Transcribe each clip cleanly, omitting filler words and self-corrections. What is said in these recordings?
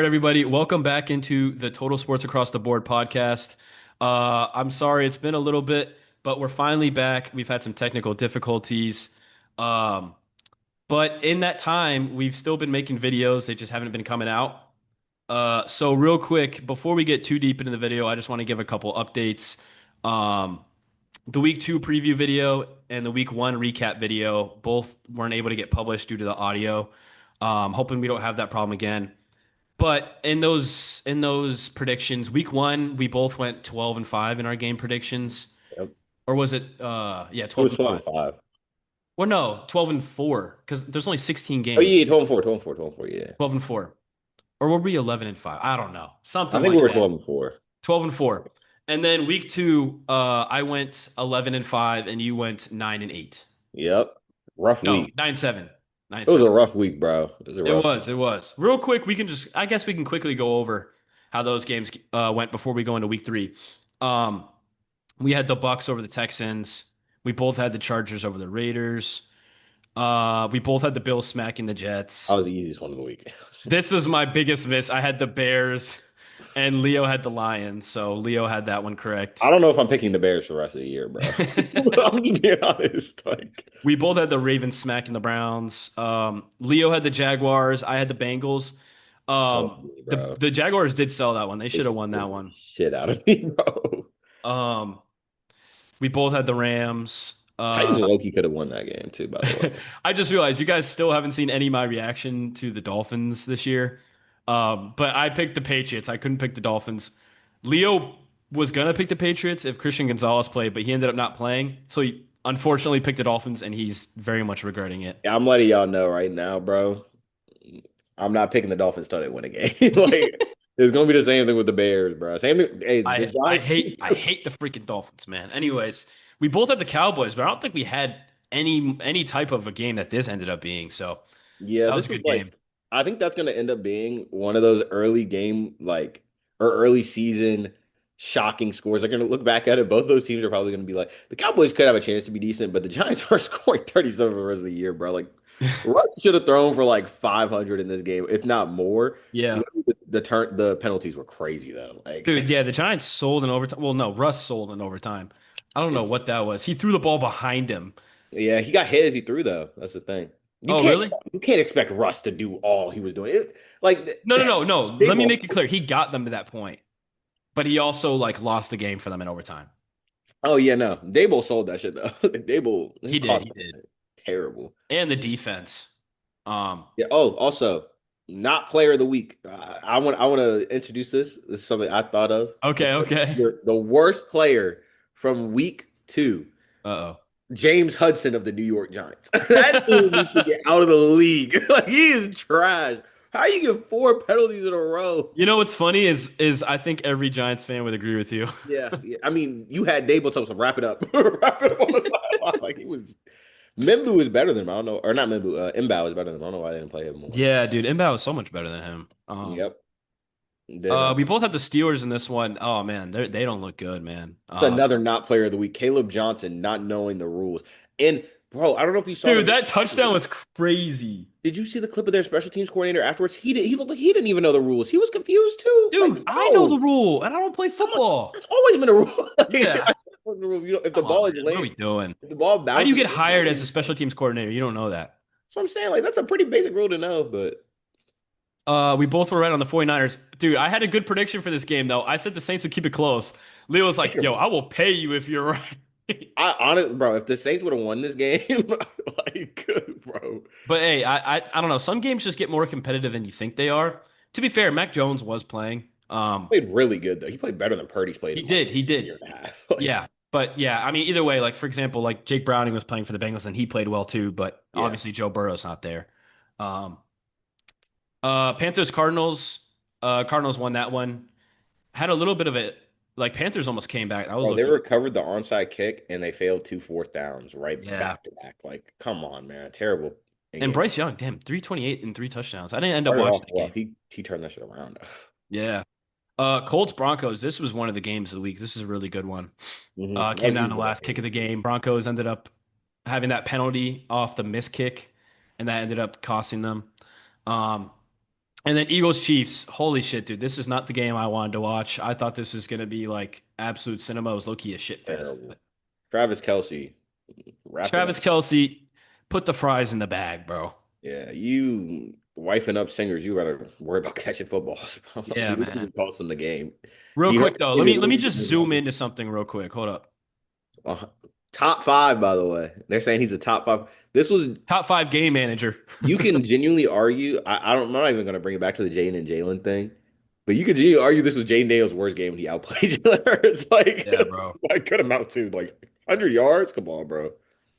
All right, everybody, welcome back into the Total Sports Across the Board podcast. I'm sorry it's been a little bit, but we're finally back. We've had some technical difficulties. Um, but in that time, we've still been making videos. They just haven't been coming out. So real quick, before we get too deep into the video, I just want to give a couple updates. Um, the week two preview video and the week one recap video both weren't able to get published due to the audio. Hoping we don't have that problem again. But in those predictions, week one, we both went 12-5 in our game predictions. Yep. Or was it yeah, It 12 was and 12 5. and 5. Well, no, 12-4, because there's only 16 Oh, games. yeah, 12 and 4, 12 and 4, 12 and 4, yeah. 12-4. Or were we 11-5? I don't know. I Something think we like were that. 12 and 4. 12-4. And then week two, I went 11-5 and you went 9-8. Yep. Rough No, week. 9-7. It was 9-7. a rough week, bro. It was a It rough was, week. it was. Real quick, I guess we can quickly go over how those games went before we go into week three. Um, we had the Bucks over the Texans. We both had the Chargers over the Raiders. We both had the Bills smacking the That Jets. was the easiest one of the week. This was my biggest miss. I had the Bears, and Leo had the Lions. So Leo had that one I correct. don't know if I'm picking the Bears for the rest of the year, bro. I'm just being honest. Like, We both had the Ravens smacking the Browns. Leo had the Jaguars. I had the Bengals. so Um, ugly, the bro. the Jaguars did sell that one. They They should have won that scared the one. shit out of me, bro. Um, we both had the Rams. Titans and Loki could have won that game, too, by the way. I just realized you guys still haven't seen any of my reaction to the Dolphins this year. But I picked the Patriots. I couldn't pick the Dolphins. Leo was gonna pick the Patriots if Christian Gonzalez played, but he ended up not playing. So he unfortunately picked the Dolphins, and he's very much regretting it. Yeah, I'm letting y'all know right now, bro. I'm not picking the Dolphins till they win a game. Like, it's going to be the same thing with the Bears, bro. Same thing. Hey, the I I Giants, hate I hate the freaking Dolphins, man. Anyways, we both had the Cowboys, but I don't think we had any type of a game that this ended up being. So Yeah, that was this a was good like game. I think that's gonna end up being one of those early game like or early season shocking scores. They're gonna look back at it. Both those teams are probably gonna be like the Cowboys could have a chance to be decent, but the Giants are scoring 37 for the rest of the year, bro. Like Russ should have thrown for like 500 in this game, if not more. Yeah. The penalties were crazy though. Dude, Like yeah, the Giants sold in overtime. Well, no, Russ sold in overtime. I don't know what that was. He threw the ball behind him. yeah, he got hit as he threw though. That's the thing. You Oh, can't really? you can't expect Russ to do all he was doing. Like No, no, no, no. they Let me make it clear. He got them to that point, but he also like lost the game for them in overtime. Oh yeah, no. Dable sold that shit though. Dable he He did, caught he did. terrible. And the defense. Um, Yeah. Oh, also, not player of the week. I want to introduce this. This is something I thought of. okay, okay. The worst player from week two, Uh-oh. James Hudson of the New York Giants. That dude needs to get out of the league. Like he is trash. How you get four penalties in a row? You know what's funny is I think every Giants fan would agree with you. Yeah, yeah. I mean, you had Dable tell him wrap it up, wrap it up on the sideline. Like he was. Membu is better than him. I don't know, or not Membu. Mbao is better than him. I don't know why they didn't play him more. Yeah, dude, Inbound was so much better than him. Yep. Then We both had the Steelers in this one. Oh man, they don't look good, man. it's another not player of the week. Caleb Johnson not knowing the rules. And bro, I don't know if you saw Dude, the. that touchdown was crazy. Did you see the clip of their special teams coordinator afterwards? He looked like he didn't even know the rules. He was confused too. Like, Dude, I know the no, rule, and I don't play come on. football. There's always been a rule. I mean, Yeah, I swear there's a rule. You know, if the come on, ball is man. What are land, we doing? if the ball How do you bounces, get hired as a special teams coordinator? You don't know that. that's what I'm saying. Like that's a pretty basic rule to know, but We both were right on the 49ers. Dude, I had a good prediction for this game, though. I said the Saints would keep it close. Leo was like, yo, I will pay you if you're right. I honestly, bro, if the Saints would have won this game, like, bro, But hey, I don't know. Some games just get more competitive than you think they are. To be fair, Mac Jones was playing. played really good though. He played better than Purdy's played He in like did, he a did. year and a half. Yeah. Like, But yeah, I mean, either way, like for example, like Jake Browning was playing for the Bengals and he played well too, but yeah, obviously Joe Burrow's not there. Um, Panthers Cardinals. Cardinals won that one. Had a little bit of it. Like Panthers almost came back. I was bro, they looking. recovered the onside kick and they failed two fourth downs right Yeah. back to back. Like, come on, man, terrible And game. Bryce Young, damn, 328 and three touchdowns. I didn't end up Started watching off the rough. game. He turned that shit around. Yeah. Colts Broncos. This was one of the games of the week. This is a really good one. That Came was down to easily the the best last game kick of of the the week. game. Broncos ended up having that penalty off the miss kick, and that ended up costing them. Um, And then Eagles Chiefs. Holy shit, dude. This is not the game I wanted to watch. I thought this was going to be like absolute cinema. It was low key a shit fest. Terrible. Travis Kelsey, wrap it up. Travis Kelsey, put the fries in the bag, bro. Yeah, you wifing up singers, you gotta worry about catching footballs. Yeah, He literally man. cost him the game. Real He hurt quick though, the game. let me just zoom into something real quick. Hold up. Uh, top five, by the way. They're saying he's a top five. This was Top five game manager. you can genuinely argue. I don't. I'm not even gonna bring it back to the Jaden and Jalen thing, but you could genuinely argue this was Jaden Daniels' worst game when he outplayed Jalen Hurts. Like, Yeah, bro. I could amount to like 100 yards. Come on, bro.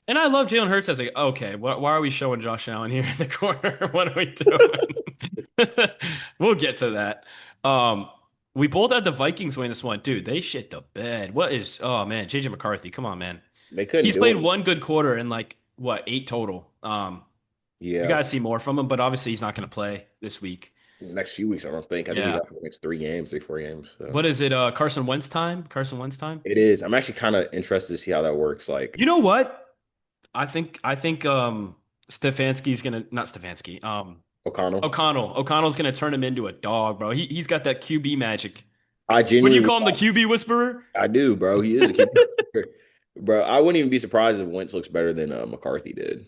And I love Jalen Hurts as like, okay, why are we showing Josh Allen here in the corner? What are we doing? We'll get to that. Um, we both had the Vikings win this one. Dude, they shit the bed. Oh man, JJ McCarthy, come on, man. They couldn't He's do played it. one good quarter in like what, eight total. We Yeah, gotta see more from him, but obviously he's not gonna play this week. next few weeks, I don't think. I think he's Yeah. out for the next 3 games, 3, 4 games. So What is it? Carson Wentz time? Carson Wentz time? it is. I'm actually kind of interested to see how that works. Like You know what? I think Stefanski's gonna not Stefanski. O'Connell. O'Connell's gonna turn him into a dog, bro. He's got that QB magic. I Would you genuinely, call him the QB whisperer? I do, bro. He is a keeper. Bro, I wouldn't even be surprised if Wentz looks better than McCarthy did.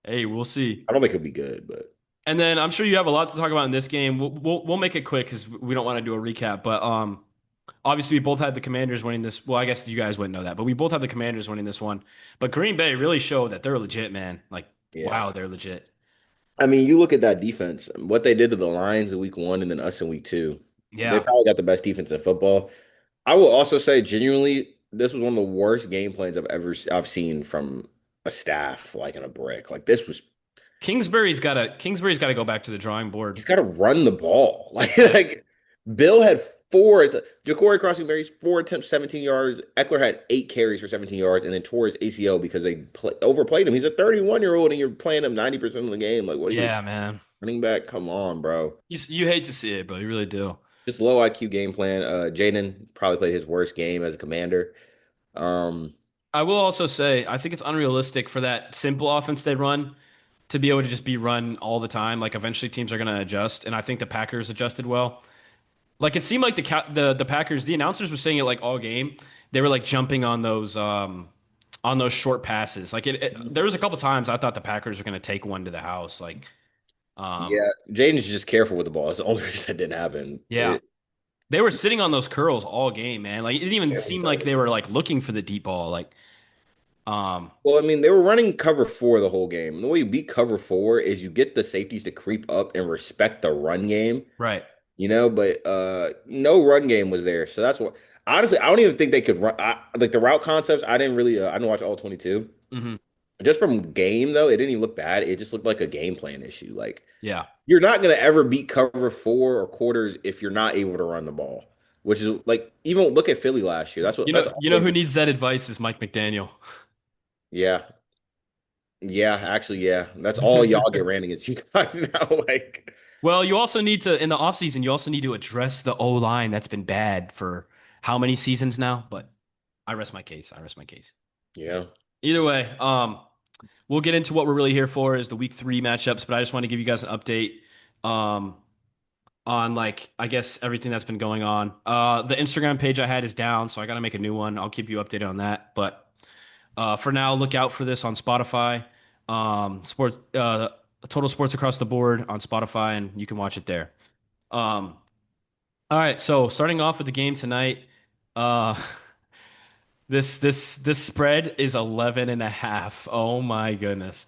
Hey, we'll see. I don't think he'll be good, but And then I'm sure you have a lot to talk about in this game. We'll make it quick because we don't want to do a recap. But obviously we both had the Commanders winning this. Well, I guess you guys wouldn't know that, but we both had the Commanders winning this one. But Green Bay really showed that they're legit, man. Like, yeah. wow, they're legit. I mean, you look at that defense, what they did to the Lions in week 1 and then us in week 2. They Yeah. probably got the best defense in football. I will also say, genuinely, this was one of the worst game plans I've seen from a staff, like in a brick. Like this was Kingsbury's gotta go back to the drawing board. he's got to run the ball. Like, Yeah. like Bill had four. Ja'Cory Crossing Mary's 4 attempts, 17 yards. Eckler had 8 carries for 17 yards, and then tore his ACL because they overplayed him. He's a 31-year-old, and you're playing him 90% of the game. Like, what are you Yeah, man. running back? Come on, bro. You hate to see it, but you really do. Just low IQ game plan. Jaden probably played his worst game as a commander. Um, I will also say, I think it's unrealistic for that simple offense they run to be able to just be run all the time. Like eventually teams are going to adjust, and I think the Packers adjusted well. Like it seemed like the Packers, the announcers were saying it like all game. They were like jumping on those short passes. Like there was a couple times I thought the Packers were going to take one to the house. Like um yeah, Jaden's just careful with the ball. It's the only reason that didn't happen. yeah, they were sitting on those curls all game, man. Like it didn't even seem like they were like looking for the deep ball. Like um Well, I mean, they were running cover four the whole game. And the way you beat cover four is you get the safeties to creep up and respect the run game, right. but no run game was there. So that's what honestly, I don't even think they could run like the route concepts. I didn't watch all 22. Hmm. Just from game though, it didn't even look bad. It just looked like a game plan issue. Like Yeah. you're not gonna ever beat cover four or quarters if you're not able to run the ball. Which is like even look at Philly last year. That's all You know they who did. needs that advice is Mike McDaniel. Yeah. Yeah, actually, yeah. That's all y'all get ran against you guys now. Like, Well, you also need to in the offseason, you also need to address the O line that's been bad for how many seasons now? But I rest my case. I rest my case. yeah. Either way, we'll get into what we're really here for is the week three matchups, but I just want to give you guys an update um on like I guess everything that's been going on. The Instagram page I had is down, so I gotta make a new one. I'll keep you updated on that. But for now, look out for this on Spotify. Total Sports Across the Board on Spotify, and you can watch it there. Um, all right, so starting off with the game tonight, uh, this spread is 11 and a half. Oh my goodness.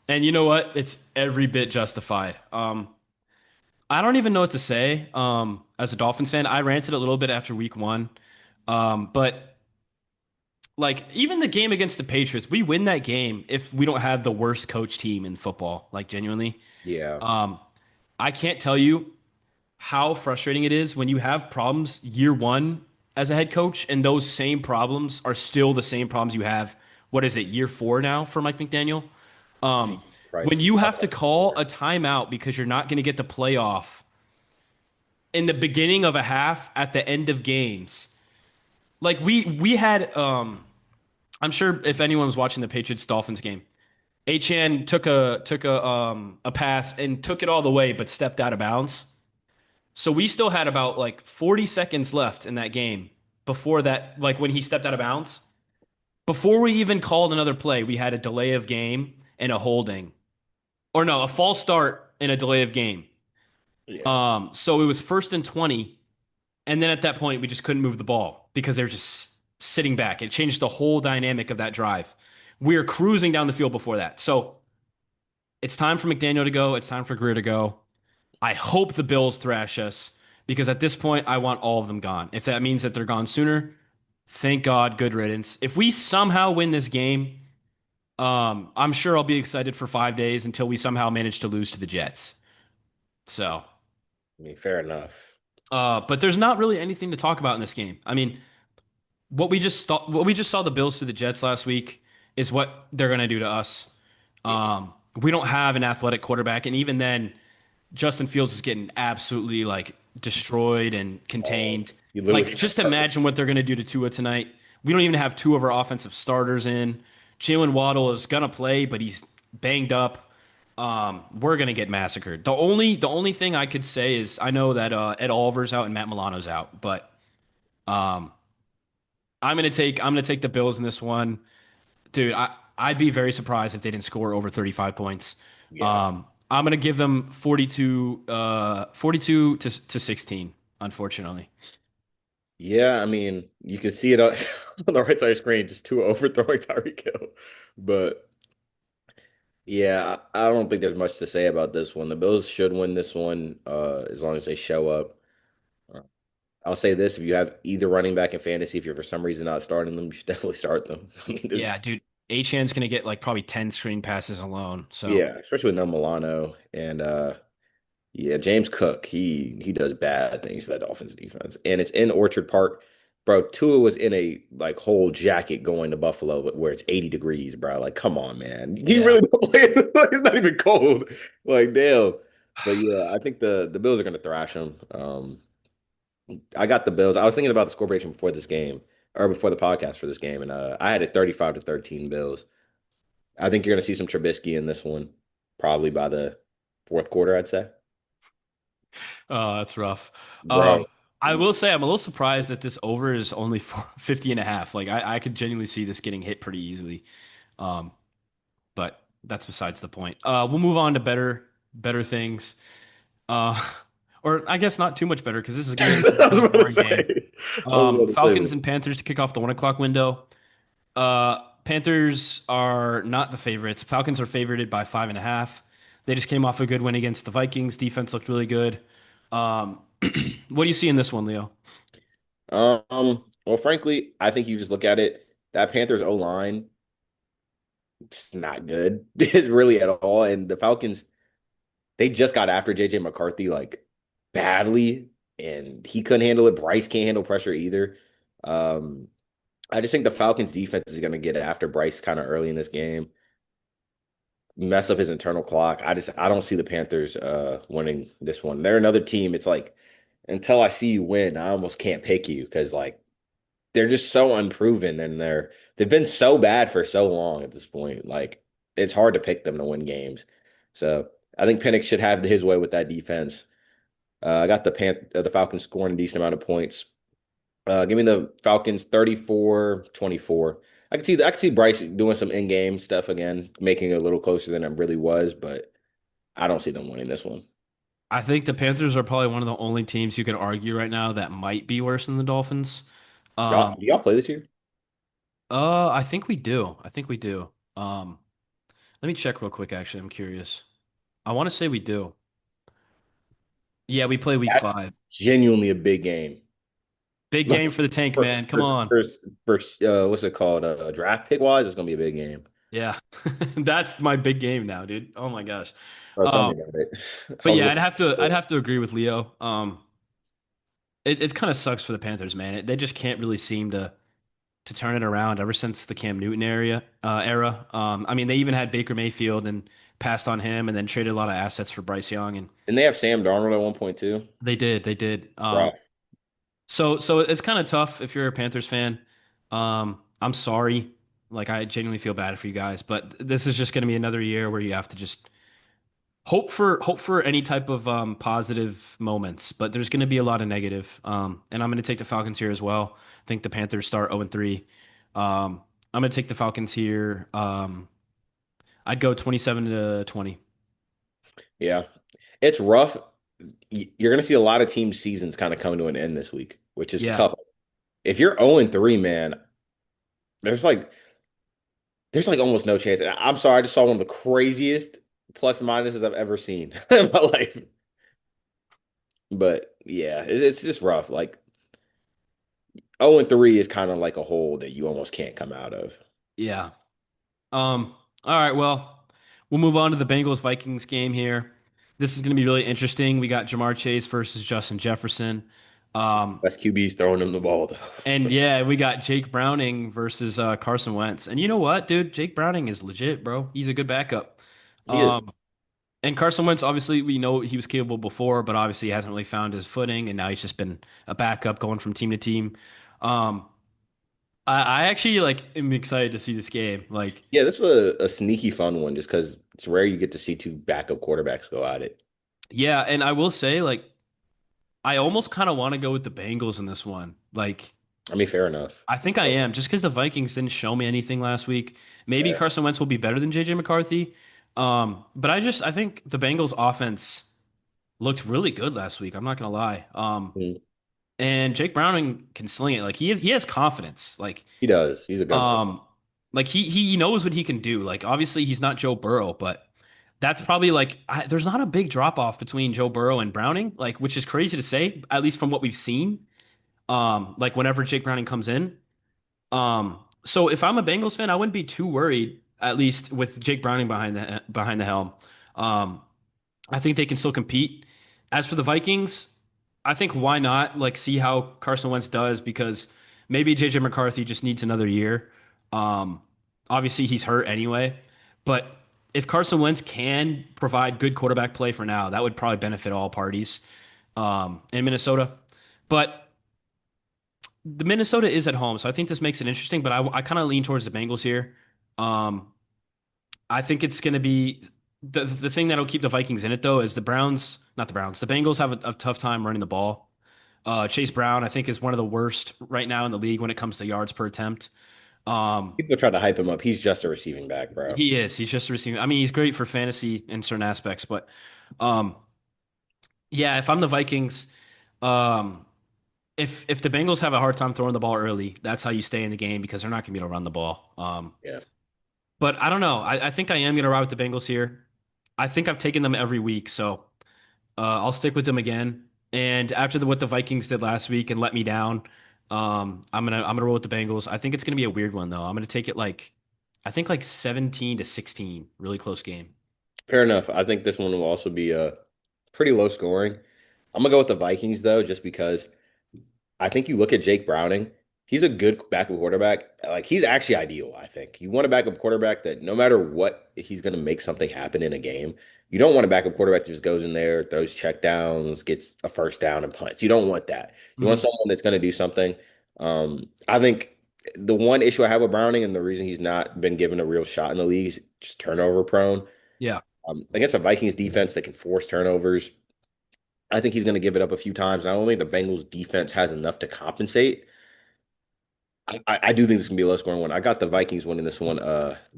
And you know what? It's every bit justified. I don't even know what to say. As a Dolphins fan, I ranted a little bit after week one. But like even the game against the Patriots, we win that game if we don't have the worst coach team in football. Like genuinely. Yeah. Um, I can't tell you how frustrating it is when you have problems year one as a head coach, and those same problems are still the same problems you have. What is it, year four now for Mike McDaniel? Um, Jesus when Christ. you have to call a timeout because you're not going to get the playoff in the beginning of a half at the end of games. Like we had I'm sure if anyone was watching the Patriots Dolphins game, Achan took a pass and took it all the way, but stepped out of bounds. So we still had about like 40 seconds left in that game before that, like when he stepped out of bounds. Before we even called another play, we had a delay of game and a holding. Or no, a false start and a delay of game. Yeah. So it was first and 20. And then at that point, we just couldn't move the ball because they were just sitting back. It changed the whole dynamic of that drive. We were cruising down the field before that. So it's time for McDaniel to go. It's time for Greer to go. I hope the Bills thrash us because at this point, I want all of them gone. If that means that they're gone sooner, thank God, good riddance. If we somehow win this game, I'm sure I'll be excited for 5 days until we somehow manage to lose to the Jets. So, I mean, fair enough. but there's not really anything to talk about in this game. I mean, what we just saw the Bills to the Jets last week is what they're going to do to us. Yeah. We don't have an athletic quarterback, and even then, Justin Fields is getting absolutely like destroyed and Oh, contained. you literally Like, got just imagine what they're going to do to Tua tonight. We don't even have two of our offensive starters in. Jalen Waddle is gonna play, but he's banged up. We're gonna get massacred. The only thing I could say is I know that Ed Oliver's out and Matt Milano's out, but um, I'm gonna take the Bills in this one, dude. I'd be very surprised if they didn't score over 35 points. yeah. I'm gonna give them 42 to 16. Unfortunately, Yeah, I mean, you can see it on, on the right side of the screen, just two overthrowing Tyreek Hill. But yeah, I don't think there's much to say about this one. The Bills should win this one, as long as they show up. Uh, I'll say this: if you have either running back in fantasy, if you're for some reason not starting them, you should definitely start them. I mean, this, yeah, dude. Achan's gonna get like probably 10 screen passes alone. So yeah, especially with no Milano and yeah, James Cook, he does bad things to that Dolphins defense. And it's in Orchard Park. Bro, Tua was in a like whole jacket going to Buffalo where it's 80 degrees, bro. Like, come on, man. You yeah. really don't play it's not even cold. Like, damn. But yeah, I think the Bills are gonna thrash them. I got the Bills. I was thinking about the score prediction before this game or before the podcast for this game, and I had it 35 to 13 Bills. I think you're gonna see some Trubisky in this one, probably by the fourth quarter, I'd say. Oh, that's rough. Bro. I will say I'm a little surprised that this over is only for 50 and a half. Like I could genuinely see this getting hit pretty easily. Um, but that's besides the point. We'll move on to better things. Uh, or I guess not too much better because this is going to be a I was really about to boring game. say. I was about to say, Falcons man. and Panthers to kick off the 1 o'clock window. Panthers are not the favorites. Falcons are favored by 5.5. They just came off a good win against the Vikings. Defense looked really good. Um, what do you see in this one, Leo? Well, frankly, I think you just look at it. That Panthers O line, it's not good. It's really at all. And the Falcons, they just got after JJ McCarthy like badly, and he couldn't handle it. Bryce can't handle pressure either. Um, I just think the Falcons defense is going to get after Bryce kind of early in this game, mess up his internal clock. I don't see the Panthers winning this one. They're another team. It's like until I see you win, I almost can't pick you because like they're just so unproven and they've been so bad for so long at this point. Like it's hard to pick them to win games. So I think Penix should have his way with that defense. I got the Falcons scoring a decent amount of points. Give me the Falcons 34-24. I could see Bryce doing some in-game stuff again, making it a little closer than it really was, but I don't see them winning this one. I think the Panthers are probably one of the only teams you could argue right now that might be worse than the Dolphins. Y'all, Um, do y'all play this year? I think we do. I think we do. Let me check real quick, actually. I'm curious. I want to say we do. Yeah, we play week That's 5. genuinely a big game. Big game for the tank, For, man. Come for, on. what's it called? Draft pick wise, it's gonna be a big game. Yeah. That's my big game now, dude. Oh my gosh. Oh, tell me Um, about it. I but was yeah, looking. I'd have to agree with Leo. It kind of sucks for the Panthers, man. They just can't really seem to turn it around ever since the Cam Newton era. I mean, they even had Baker Mayfield and passed on him, and then traded a lot of assets for Bryce Young, and And they have Sam Darnold at one point too. they did. Bro, So it's kind of tough if you're a Panthers fan. I'm sorry. Like I genuinely feel bad for you guys, but this is just going to be another year where you have to just hope for any type of positive moments, but there's going to be a lot of negative. And I'm going to take the Falcons here as well. I think the Panthers start 0 and 3. I'm going to take the Falcons here. I'd go 27 to 20. Yeah, it's rough. You're going to see a lot of team seasons kind of coming to an end this week, which is Yeah, tough. If you're 0 and 3, man, there's like there's like almost no chance. And I'm sorry, I just saw one of the craziest plus minuses I've ever seen in my life. But yeah, it's just rough. Like 0 and 3 is kind of like a hole that you almost can't come out of. yeah. All right, well, we'll move on to the Bengals Vikings game here. This is going to be really interesting. We got Jamar Chase versus Justin Jefferson. Um, Best QB's throwing him the ball though. and yeah, we got Jake Browning versus Carson Wentz. And you know what, dude? Jake Browning is legit, bro. He's a good backup. He is. Um, and Carson Wentz, obviously, we know he was capable before, but obviously he hasn't really found his footing, and now he's just been a backup going from team to team. Um, I actually like am excited to see this game. Like, Yeah, this is a sneaky fun one just because it's rare you get to see two backup quarterbacks go at it. yeah, and I will say, like, I almost kind of want to go with the Bengals in this one. Like, I mean, fair enough. I It's think I close. am just because the Vikings didn't show me anything last week. Maybe Fair. Carson Wentz will be better than JJ McCarthy. But I think the Bengals offense looked really good last week. I'm not gonna lie. Mm. And Jake Browning can sling it. Like he has confidence. He does. He's a gunslinger. Um, like he knows what he can do. Like obviously he's not Joe Burrow, but that's probably like there's not a big drop off between Joe Burrow and Browning, like which is crazy to say, at least from what we've seen. Like whenever Jake Browning comes in. So if I'm a Bengals fan, I wouldn't be too worried, at least with Jake Browning behind the helm. Um, I think they can still compete. As for the Vikings, I think why not like see how Carson Wentz does because maybe JJ McCarthy just needs another year. Um, Obviously he's hurt anyway, but if Carson Wentz can provide good quarterback play for now, that would probably benefit all parties in Minnesota. But the Minnesota is at home, so I think this makes it interesting. But I kind of lean towards the Bengals here. Um, I think it's going to be the thing that'll keep the Vikings in it though is the Browns, not the Browns. The Bengals have a tough time running the ball. Chase Brown, I think, is one of the worst right now in the league when it comes to yards per attempt. Um, People try to hype him up. He's just a receiving back, bro. he is. He's just receiving. I mean, he's great for fantasy in certain aspects, but um, yeah, if I'm the Vikings, um, if the Bengals have a hard time throwing the ball early, that's how you stay in the game because they're not going to be able to run the ball. Yeah. But I don't know. I think I am going to ride with the Bengals here. I think I've taken them every week, so I'll stick with them again. And after what the Vikings did last week and let me down, I'm gonna roll with the Bengals. I think it's gonna be a weird one though. I'm gonna take it like I think like 17 to 16, really close game. Fair enough. I think this one will also be pretty low scoring. I'm gonna go with the Vikings though, just because I think you look at Jake Browning, he's a good backup quarterback. Like he's actually ideal, I think. You want a backup quarterback that no matter what, he's gonna make something happen in a game. You don't want a backup quarterback that just goes in there, throws check downs, gets a first down and punts. You don't want that. You want Mhm. someone that's gonna do something. I think the one issue I have with Browning and the reason he's not been given a real shot in the league is just turnover prone. Yeah. Against a Vikings defense that can force turnovers, I think he's going to give it up a few times. And I don't think the Bengals defense has enough to compensate. I do think this can be a low scoring one. I got the Vikings winning this one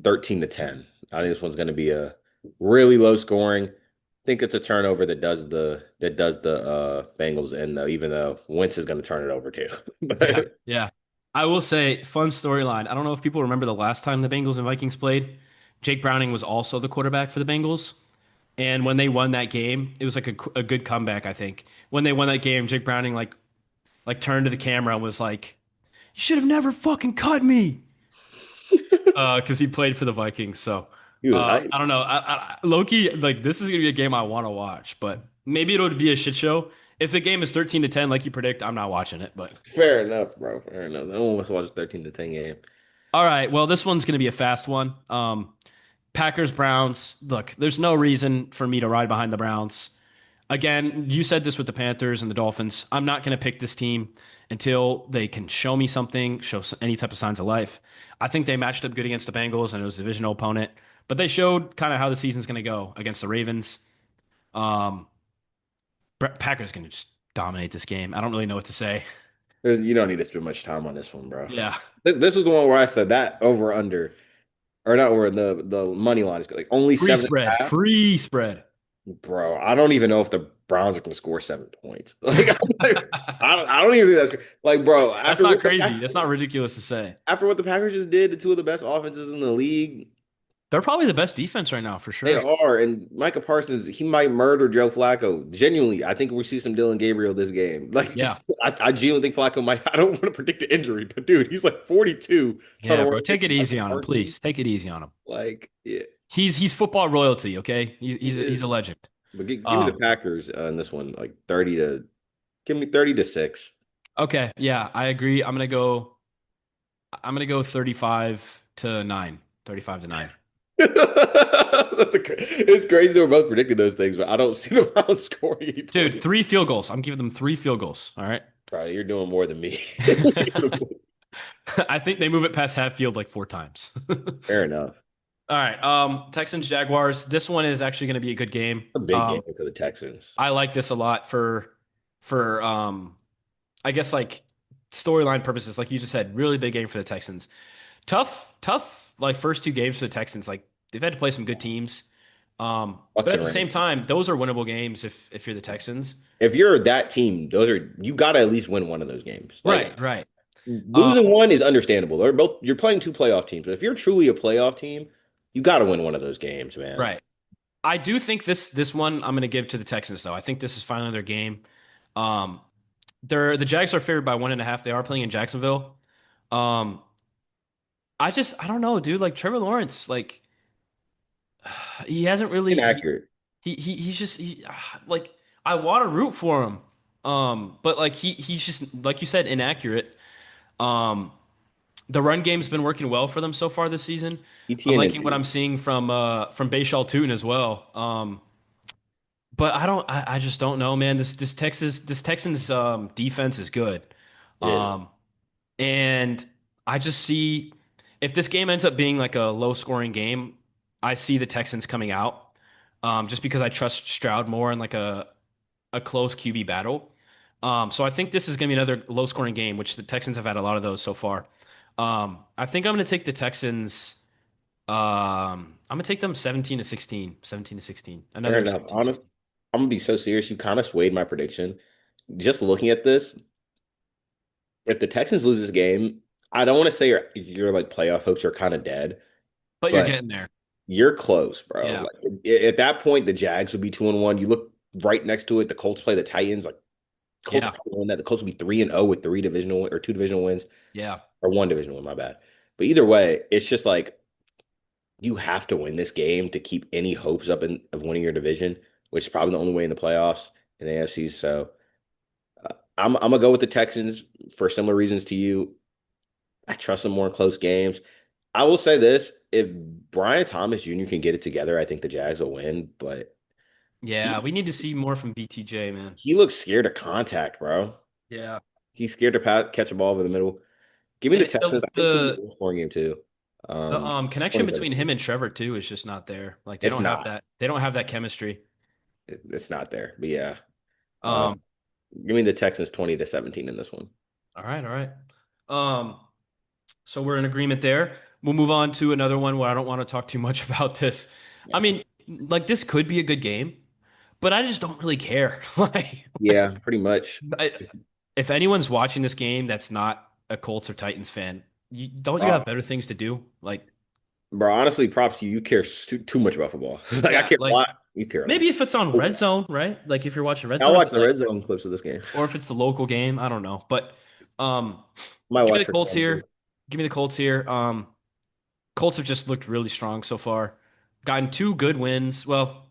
13 to 10. I think this one's going to be a really low scoring. I think it's a turnover that does the Bengals in though, even though Wentz is going to turn it over too. Yeah. But Yeah. I will say, fun storyline. I don't know if people remember the last time the Bengals and Vikings played. Jake Browning was also the quarterback for the Bengals. And when they won that game, it was like a good comeback, I think. When they won that game, Jake Browning like turned to the camera and was like, "You should have never fucking cut me." Because he played for the Vikings. So he was hyped. I don't know. Loki, like this is gonna be a game I want to watch, but maybe it'll be a shit show. If the game is 13 to 10, like you predict, I'm not watching it. But Fair enough, bro. Fair enough. No one wants to watch a 13 to 10 game. all right, well, this one's gonna be a fast one. Packers Browns. Look, there's no reason for me to ride behind the Browns. Again, you said this with the Panthers and the Dolphins. I'm not going to pick this team until they can show me something, show any type of signs of life. I think they matched up good against the Bengals and it was a divisional opponent, but they showed kind of how the season's going to go against the Ravens. Um, Packers going to just dominate this game. I don't really know what to say. You don't need to spend much time on this one, bro. Yeah. This was the one where I said that over under or not where the money line is like only Free seven and spread, a half. free spread. Bro, I don't even know if the Browns are going to score 7 points. I don't even think that's like, bro. That's not crazy. That's not ridiculous to say. After what the Packers just did to two of the best offenses in the league, They're probably the best defense right now, for they sure. are. And Micah Parsons, he might murder Joe Flacco. Genuinely, I think we see some Dylan Gabriel this game. Like, Yeah. just I genuinely think Flacco might. I don't want to predict an injury, but dude, he's like 42, trying to Yeah, work bro. Take against it easy Micah on him, Parsons. please. Take it easy on him. Like, yeah, He's football royalty, okay? he He's a is. legend. But give me the Um, Packers in this one, like 30 to. Give me 30-6. okay, yeah, I agree. I'm gonna go 35 to 9. 35 to 9. It's crazy that we're both predicting those things, but I don't see the Browns scoring any Dude, points. 3 field goals. I'm giving them 3 field goals. All right. Bro, you're doing more than me. I think they move it past half field like 4 times. Fair enough. All right. Texans Jaguars. This one is actually going to be a good game. A big game for the Texans. I like this a lot for I guess like storyline purposes. Like you just said, really big game for the Texans. Tough like first 2 games for the Texans. Like they've had to play some good teams. Bucks But at and the same Rams. time, those are winnable games if you're the Texans. If you're that team, those are you got to at least win one of those games. Like Right. Um, losing one is understandable. They're both you're playing two playoff teams, but if you're truly a playoff team, you got to win one of those games, man. right. I do think this one I'm going to give to the Texans though. I think this is finally their game. Um, the Jags are favored by 1.5. They are playing in Jacksonville. Um, I don't know, dude. Like Trevor Lawrence, like he hasn't really Inaccurate. he's just like I want to root for him. But like he's just like you said inaccurate. Um, the run game's been working well for them so far this season. I'm liking what ETN. I'm seeing from Bayshal Tootin as well. But I just don't know, man. This Texans defense is good. It is. Um, and I just see if this game ends up being like a low scoring game, I see the Texans coming out. Just because I trust Stroud more in like a close QB battle. So I think this is going to be another low scoring game, which the Texans have had a lot of those so far. I think I'm going to take the Texans. I'm going to take them 17 to 16, 17 to 16, Fair another enough. 17 Honest, 16. I'm gonna be so serious. You kind of swayed my prediction. Just looking at this, if the Texans lose this game, I don't want to say your like playoff hopes are kind of dead, But you're but getting there. you're close, bro. Yeah. Like at that point, the Jags would be 2-1. You look right next to it. The Colts play the Titans. Like Colts Yeah. will probably win that. The Colts will be 3-0 with three divisional or two divisional wins Yeah. or one divisional win. My bad. But either way, it's just like you have to win this game to keep any hopes up of winning your division, which is probably the only way in the playoffs in the AFC. So I'm gonna go with the Texans for similar reasons to you. I trust them more in close games. I will say this: if Brian Thomas Jr. can get it together, I think the Jags will win. But Yeah. he We need to see more from BTJ, man. he looks scared of contact, bro. Yeah. He's scared to catch a ball over the middle. Give me the And Texans. I think this will be a low scoring game too. the Um, connection between 27. him and Trevor too is just not there. Like It's not. they don't have that chemistry. It's not there. But yeah, uh, Um, give me the Texans 20-17 in this one. all right. Um, so we're in agreement there. We'll move on to another one where I don't want to talk too much about this. I Yeah, mean, like this could be a good game, but I just don't really care. yeah, pretty much. I, if anyone's watching this game that's not a Colts or Titans fan, don't you have Props, better things to do? Like, bro. Honestly, props to you. You care too much about football. Like I yeah, care a like lot. You care a lot. maybe if it's on Red Zone, right? Like if you're watching Red I'll Zone, watch but the like, red zone clips of this game. or if it's the local game, I don't know. But um, Might give me watch the for Colts fun too. here. Give me the Colts here. Colts have just looked really strong so far. Gotten 2 good wins. Well,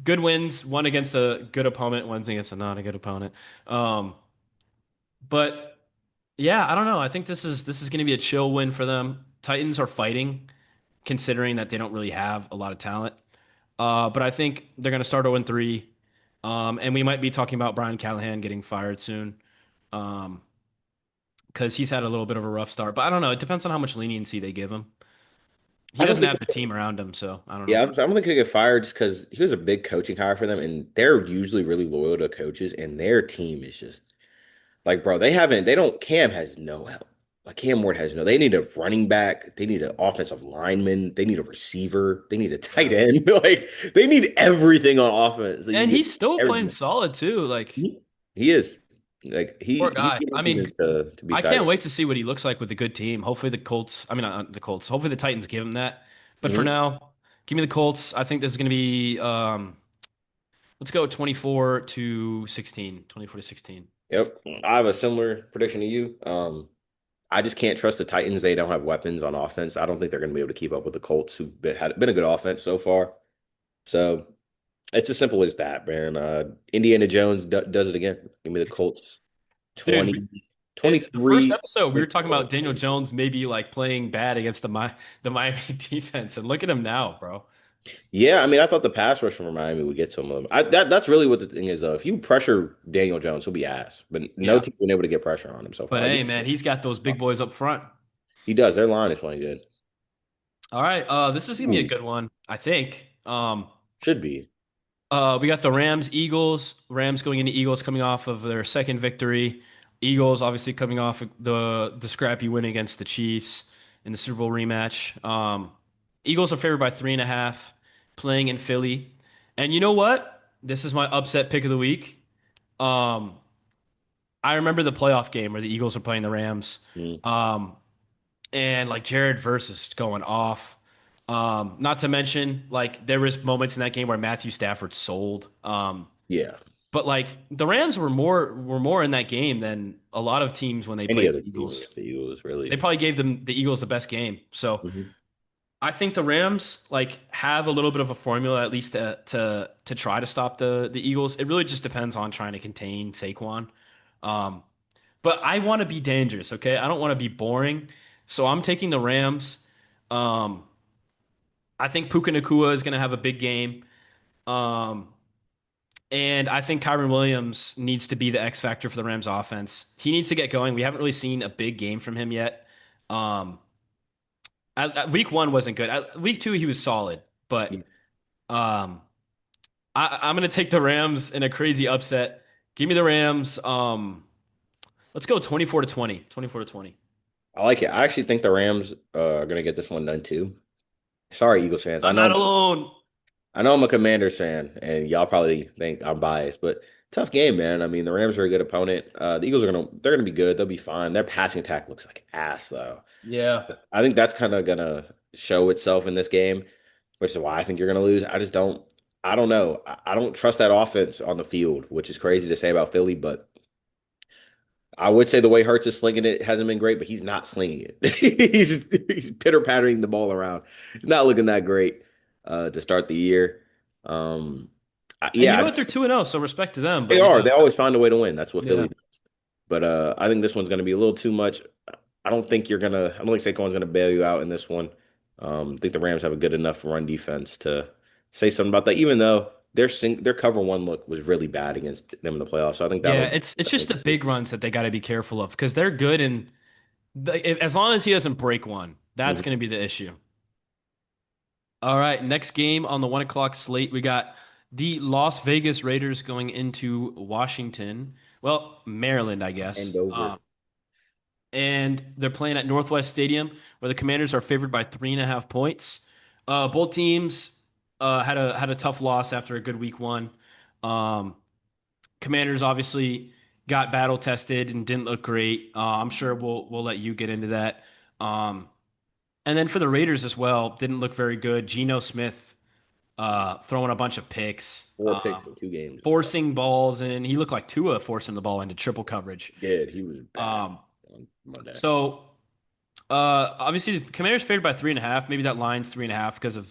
good wins, one against a good opponent, one's against a not a good opponent. Um, but yeah, I don't know. I think this is going to be a chill win for them. Titans are fighting, considering that they don't really have a lot of talent. But I think they're going to start 0-3. And we might be talking about Brian Callahan getting fired soon. Um, because he's had a little bit of a rough start. But I don't know. It depends on how much leniency they give him. He I don't doesn't think. have the team around him, so I don't know. Yeah, I don't think he'll get fired just because he was a big coaching hire for them, and they're usually really loyal to coaches, and their team is just like, bro, they don't. Cam has no help. Like Cam Ward has no. They need a running back. They need an offensive lineman. They need a receiver. They need a tight Yeah. end. Like they need everything on offense. So you And get he's still playing everything. solid too. Like, He is like poor he's guy. getting I mean, reasons to be I can't excited. wait to see what he looks like with a good team. Hopefully the Colts, I mean, not the Colts. Hopefully the Titans give him that. But for Mhm. now, give me the Colts. I think this is going to be let's go 24 to 16. 24 to 16. Yep, I have a similar prediction to you. I just can't trust the Titans. They don't have weapons on offense. I don't think they're going to be able to keep up with the Colts, who've been a good offense so far. So it's as simple as that, man. Indiana Jones does it again. Give me the Colts Dude, 20, in the first 23. episode, we were talking about Daniel Jones maybe like playing bad against the Miami defense, and look at him now, bro. Yeah, I mean, I thought the pass rush from Miami would get to him. That's really what the thing is, though. If you pressure Daniel Jones, he'll be ass. But no Yeah. team's been able to get pressure on him so But far. hey, man, he's got those big boys up front. He does. Their line is playing good. All right, this is gonna be a Ooh, good one, I think. should be. We got the Rams, Eagles. Rams going into Eagles coming off of their second victory. Eagles obviously coming off of the scrappy win against the Chiefs in the Super Bowl rematch. Eagles are favored by 3.5, playing in Philly. And you know what? This is my upset pick of the week. Um, I remember the playoff game where the Eagles were playing the Rams. Mm, Um, and like Jared versus going off. Not to mention, like there was moments in that game where Matthew Stafford sold. yeah. But like the Rams were more in that game than a lot of teams when they Any played other the team Eagles. against the Eagles, They really. probably gave them the Eagles the best game. So Mhm. I think the Rams like have a little bit of a formula at least to try to stop the Eagles. It really just depends on trying to contain Saquon. Um, but I want to be dangerous, okay? I don't want to be boring. So I'm taking the Rams. Um, I think Puka Nacua is going to have a big game. Um, and I think Kyron Williams needs to be the X factor for the Rams offense. He needs to get going. We haven't really seen a big game from him yet. Um, week one wasn't good. Week two, he was solid. But Yeah. um, I'm going to take the Rams in a crazy upset. Give me the Rams. Let's go 24 to 20. 24 to 20. I like it. I actually think the Rams are going to get this one done too. Sorry, Eagles fans. I'm not alone. I know I'm a Commanders fan, and y'all probably think I'm biased, but tough game, man. I mean, the Rams are a good opponent. The Eagles they're gonna be good. They'll be fine. Their passing attack looks like ass, though. Yeah. I think that's kind of gonna show itself in this game, which is why I think you're gonna lose. I don't know. I don't trust that offense on the field, which is crazy to say about Philly, but I would say the way Hurts is slinging it hasn't been great, but he's not slinging it. He's pitter pattering the ball around. It's not looking that great to start the year. Um, And you yeah, know what? They're 2-0, so respect to them. they But are. They always find a way to win. That's what yeah. Philly does. But I think this one's going to be a little too much. I don't think you're gonna. I don't think Saquon's going to bail you out in this one. I think the Rams have a good enough run defense to say something about that. Even though their cover one look was really bad against them in the playoffs, so I think Yeah, that'll. it's just the big runs that they got to be careful of because they're good and as long as he doesn't break one, that's Mhm. going to be the issue. All right, next game on the 1 o'clock slate, we got the Las Vegas Raiders going into Washington. Well, Maryland, I guess. And over. And they're playing at Northwest Stadium, where the Commanders are favored by 3.5 points. Both teams had a tough loss after a good week one. Um, Commanders obviously got battle tested and didn't look great. I'm sure we'll let you get into that. Um, and then for the Raiders as well, didn't look very good. Geno Smith throwing a bunch of picks, 4 picks in 2 games, bro. forcing balls, and he looked like Tua forcing the ball into triple coverage. He was bad Um, on Monday. so obviously the Commanders favored by 3.5. Maybe that line's 3.5 because of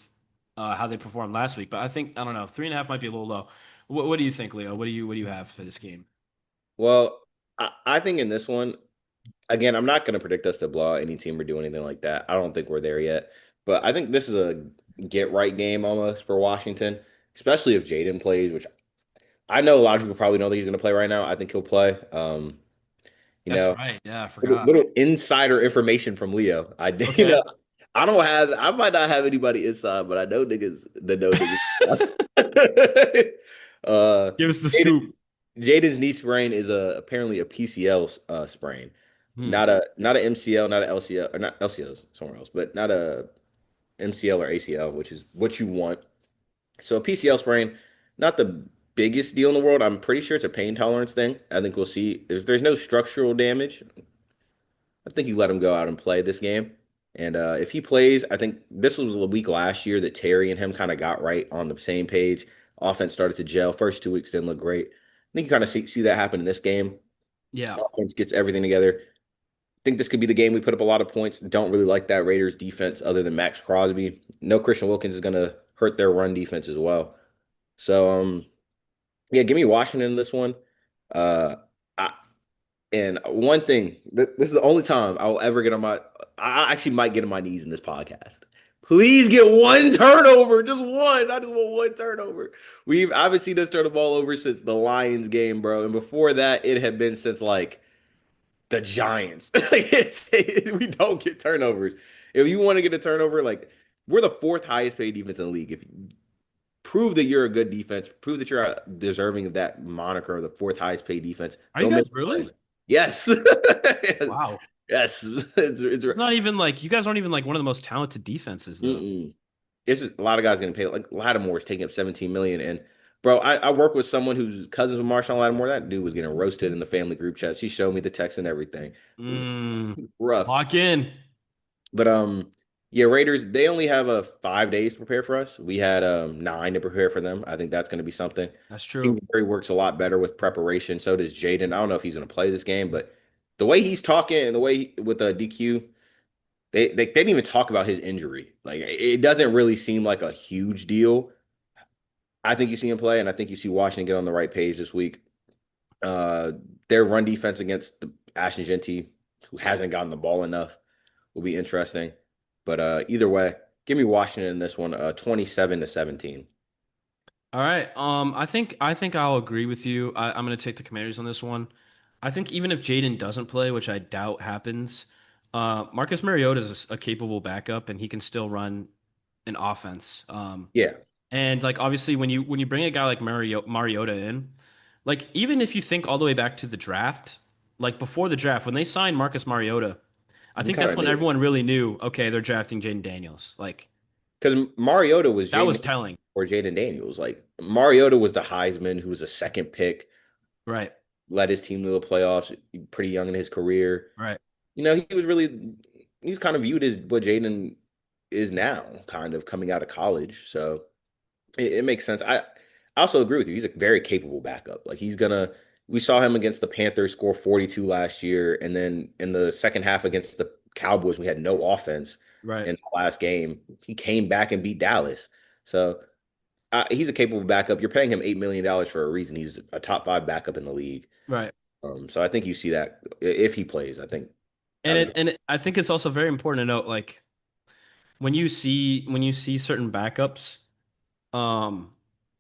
how they performed last week. But I don't know, 3.5 might be a little low. What do you think, Leo? What do you have for this game? Well, I think in this one, again, I'm not going to predict us to blow out any team or do anything like that. I don't think we're there yet. But I think this is a get right game almost for Washington, especially if Jaden plays, which I know a lot of people probably know that he's going to play right now. I think he'll play. You That's know, right. Yeah, I little, forgot. little insider information from Leo. Okay. I might not have anybody inside, but I know niggas that know niggas. uh, Give us the Jaden, scoop. Jaden's knee sprain is apparently a PCL sprain, Hmm. not a MCL, not a LCL, or not LCLs somewhere else, but not a MCL or ACL, which is what you want. So a PCL sprain, not the biggest deal in the world. I'm pretty sure it's a pain tolerance thing. I think we'll see if there's no structural damage. I think you let him go out and play this game. And if he plays, I think this was the week last year that Terry and him kind of got right on the same page. Offense started to gel. First 2 weeks didn't look great. I think you kind of see that happen in this game. Yeah. Offense gets everything together. I think this could be the game we put up a lot of points. Don't really like that Raiders defense other than Max Crosby. No Christian Wilkins is going to hurt their run defense as well. So, yeah, give me Washington in this one. Uh, I, and one thing, this is the only time I will ever get on my. I actually might get on my knees in this podcast. Please get one turnover, just one. I just want one turnover. I haven't seen us turn the ball over since the Lions game, bro, and before that, it had been since like the Giants. We don't get turnovers. If you want to get a turnover, like we're the fourth highest paid defense in the league. If you prove that you're a good defense, prove that you're deserving of that moniker of the fourth highest paid defense, Are you go make guys a play. really? Yes. Wow. Yes. It's It's not even like you guys aren't even like one of the most talented defenses though. mm-mm. It's just a lot of guys getting paid. Like Lattimore is taking up 17 million. And bro, I work with someone who's cousins with Marshawn Lattimore. That dude was getting roasted in the family group chat. She showed me the text and everything. It was Mm. rough. Lock in. But yeah, Raiders, they only have 5 days to prepare for us. We had 9 to prepare for them. I think that's going to be something. That's true. Kingsbury works a lot better with preparation. So does Jaden. I don't know if he's going to play this game, but the way he's talking and the way with DQ, they didn't even talk about his injury. Like it doesn't really seem like a huge deal. I think you see him play, and I think you see Washington get on the right page this week. Uh, their run defense against the Ashton Genty, who hasn't gotten the ball enough, will be interesting. But either way, give me Washington in this one, 27-17. All right. I think I'll agree with you. I'm going to take the Commanders on this one. I think even if Jaden doesn't play, which I doubt happens, Marcus Mariota is a capable backup, and he can still run an offense. Yeah, And like obviously, when you bring a guy like Mariota in, like even if you think all the way back to the draft, like before the draft, when they signed Marcus Mariota, I you think kind that's of when knew everyone really knew, okay, they're drafting Jaden Daniels. Like because Mariota was that Jaden was telling. or Jaden Daniels. Like Mariota was the Heisman, who was a second pick, Right. led his team to the playoffs, pretty young in his career. Right. He was kind of viewed as what Jaden is now, kind of coming out of college. So it makes sense. I also agree with you. He's a very capable backup. Like we saw him against the Panthers score 42 last year, and then in the second half against the Cowboys, we had no offense Right. in the last game. He came back and beat Dallas. So he's a capable backup. You're paying him $8 million for a reason. He's a top five backup in the league. Right. So I think you see that if he plays. I think I think it's also very important to note, like when you see certain backups, um,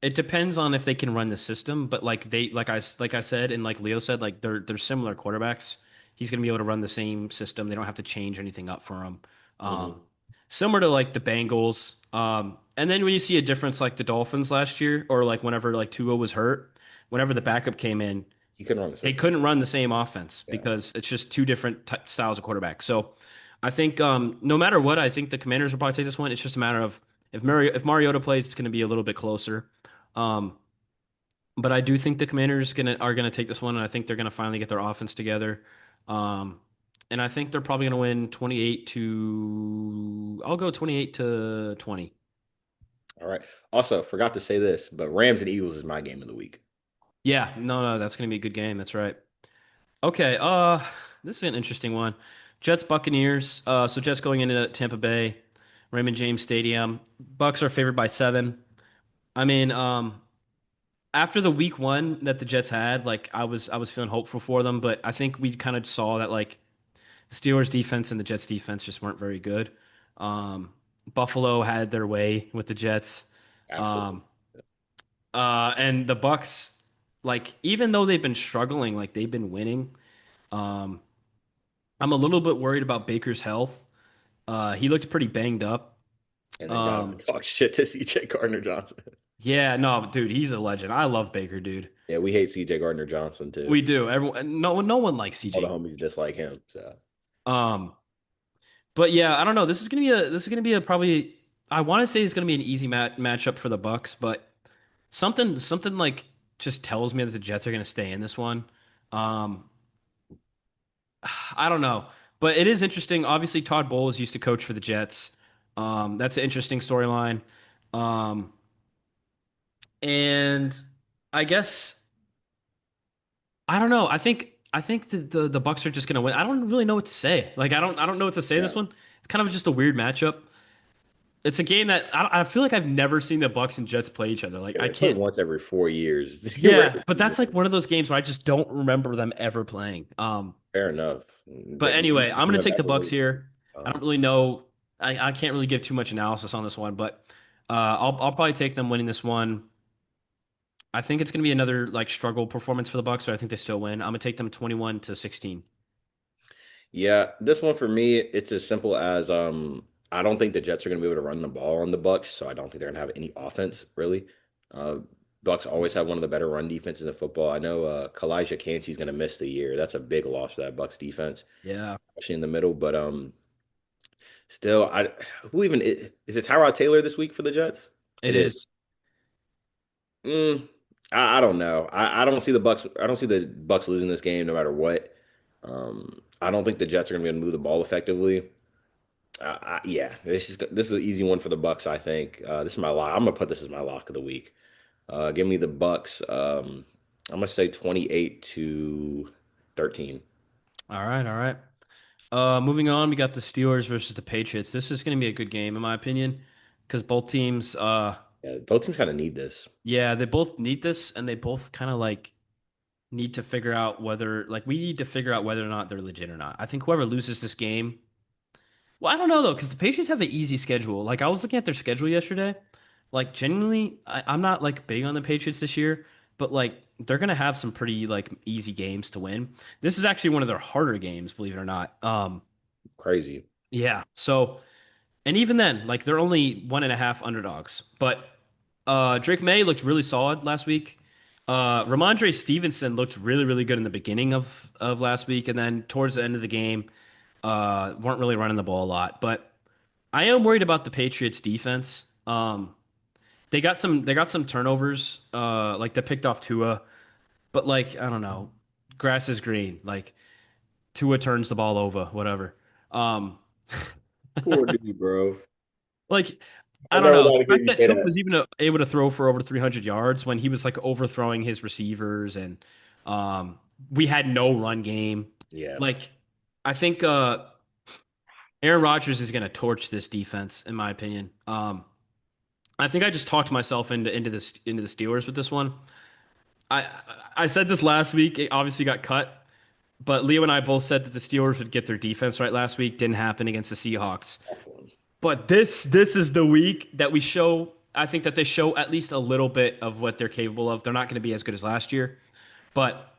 it depends on if they can run the system, but like I said and like Leo said, like they're similar quarterbacks. He's gonna be able to run the same system. They don't have to change anything up for him. mhm. Similar to like the Bengals. And then when you see a difference like the Dolphins last year, or like whenever like Tua was hurt, whenever the backup came in, He couldn't run the they system. couldn't run the same offense Yeah. because it's just two different styles of quarterback. So I think no matter what, I think the Commanders will probably take this one. It's just a matter of if Mariota plays, it's going to be a little bit closer. Um, but I do think the Commanders are gonna take this one, and I think they're gonna finally get their offense together. Um, and I think they're probably gonna win 28 to. I'll go 28 to 20. All right. Also, forgot to say this, but Rams and Eagles is my game of the week. Yeah, no, that's gonna be a good game. That's right. Okay, this is an interesting one. Jets Buccaneers. So Jets going into Tampa Bay, Raymond James Stadium. Bucks are favored by 7. I mean, after the week one that the Jets had, like I was feeling hopeful for them, but I think we kind of saw that like the Steelers defense and the Jets defense just weren't very good. Um, Buffalo had their way with the Jets. Absolutely. Um, and the Bucks. Like even though they've been struggling, like they've been winning. Um, I'm a little bit worried about Baker's health. He looked pretty banged up. And then y'all gonna Um, talk shit to CJ Gardner Johnson. yeah, no, dude, he's a legend. I love Baker, dude. Yeah, we hate CJ Gardner Johnson too. We do. Everyone, no one likes All the CJ. homies dislike him. So Um, but yeah, I don't know. This is gonna be a probably. I want to say it's gonna be an easy matchup for the Bucks, but something like just tells me that the Jets are gonna stay in this one. Um, I don't know, but it is interesting. Obviously, Todd Bowles used to coach for the Jets. That's an interesting storyline. Um, and I guess I don't know. I think the Bucks are just gonna win. I don't really know what to say. Like I don't know what to say in yeah, this one. It's kind of just a weird matchup. It's a game that I feel like I've never seen the Bucks and Jets play each other. Like yeah, I they play can't. once every 4 years. Rare Yeah, but that's like one of those games where I just don't remember them ever playing. Fair enough. But anyway, I'm gonna Coming take back the a Bucks little here. I don't really know. I can't really give too much analysis on this one, but I'll probably take them winning this one. I think it's gonna be another like struggle performance for the Bucks, so I think they still win. I'm gonna take them 21-16. Yeah, this one for me, it's as simple as I don't think the Jets are going to be able to run the ball on the Bucks, so I don't think they're going to have any offense really. Uh, Bucks always have one of the better run defenses in football. I know Kalijah Kancey's going to miss the year. That's a big loss for that Bucks defense, Yeah, especially in the middle. But still, I who even is it Tyrod Taylor this week for the Jets? it It is. is. Mm, I don't know. I don't see the Bucks. I don't see the Bucks losing this game no matter what. I don't think the Jets are going to be able to move the ball effectively. Yeah, this is an easy one for the Bucks. I think this is my lock. I'm gonna put this as my lock of the week. Give me the Bucks. I'm gonna say 28-13. All right, all right. Moving on, we got the Steelers versus the Patriots. This is gonna be a good game in my opinion, because both teams, Yeah, both teams kind of need this. yeah, they both need this, and they both kind of like need to figure out whether, like, we need to figure out whether or not they're legit or not. I think whoever loses this game, well, I don't know though, because the Patriots have an easy schedule. Like, I was looking at their schedule yesterday. Like, genuinely, I'm not like big on the Patriots this year, but like, they're gonna have some pretty like easy games to win. This is actually one of their harder games, believe it or not. Crazy. Yeah. So, and even then, like, they're only 1.5 underdogs. But Drake May looked really solid last week. Ramondre Stevenson looked really, really good in the beginning of last week, and then towards the end of the game, weren't really running the ball a lot. But I am worried about the Patriots defense. They got some turnovers, like they picked off Tua, but like I don't know, grass is green. Like Tua turns the ball over, whatever. Um, Poor dude, bro. like I I don't never know, thought the I'd hear fact you that say Tua that. was even able to throw for over 300 yards when he was like overthrowing his receivers, and um, we had no run game. Yeah. Like I think Aaron Rodgers is going to torch this defense, in my opinion. I think I just talked myself into the Steelers with this one. I I said this last week. It obviously got cut, but Leo and I both said that the Steelers would get their defense right last week. Didn't happen against the Seahawks. But this is the week that we show. I think that they show at least a little bit of what they're capable of. They're not going to be as good as last year, but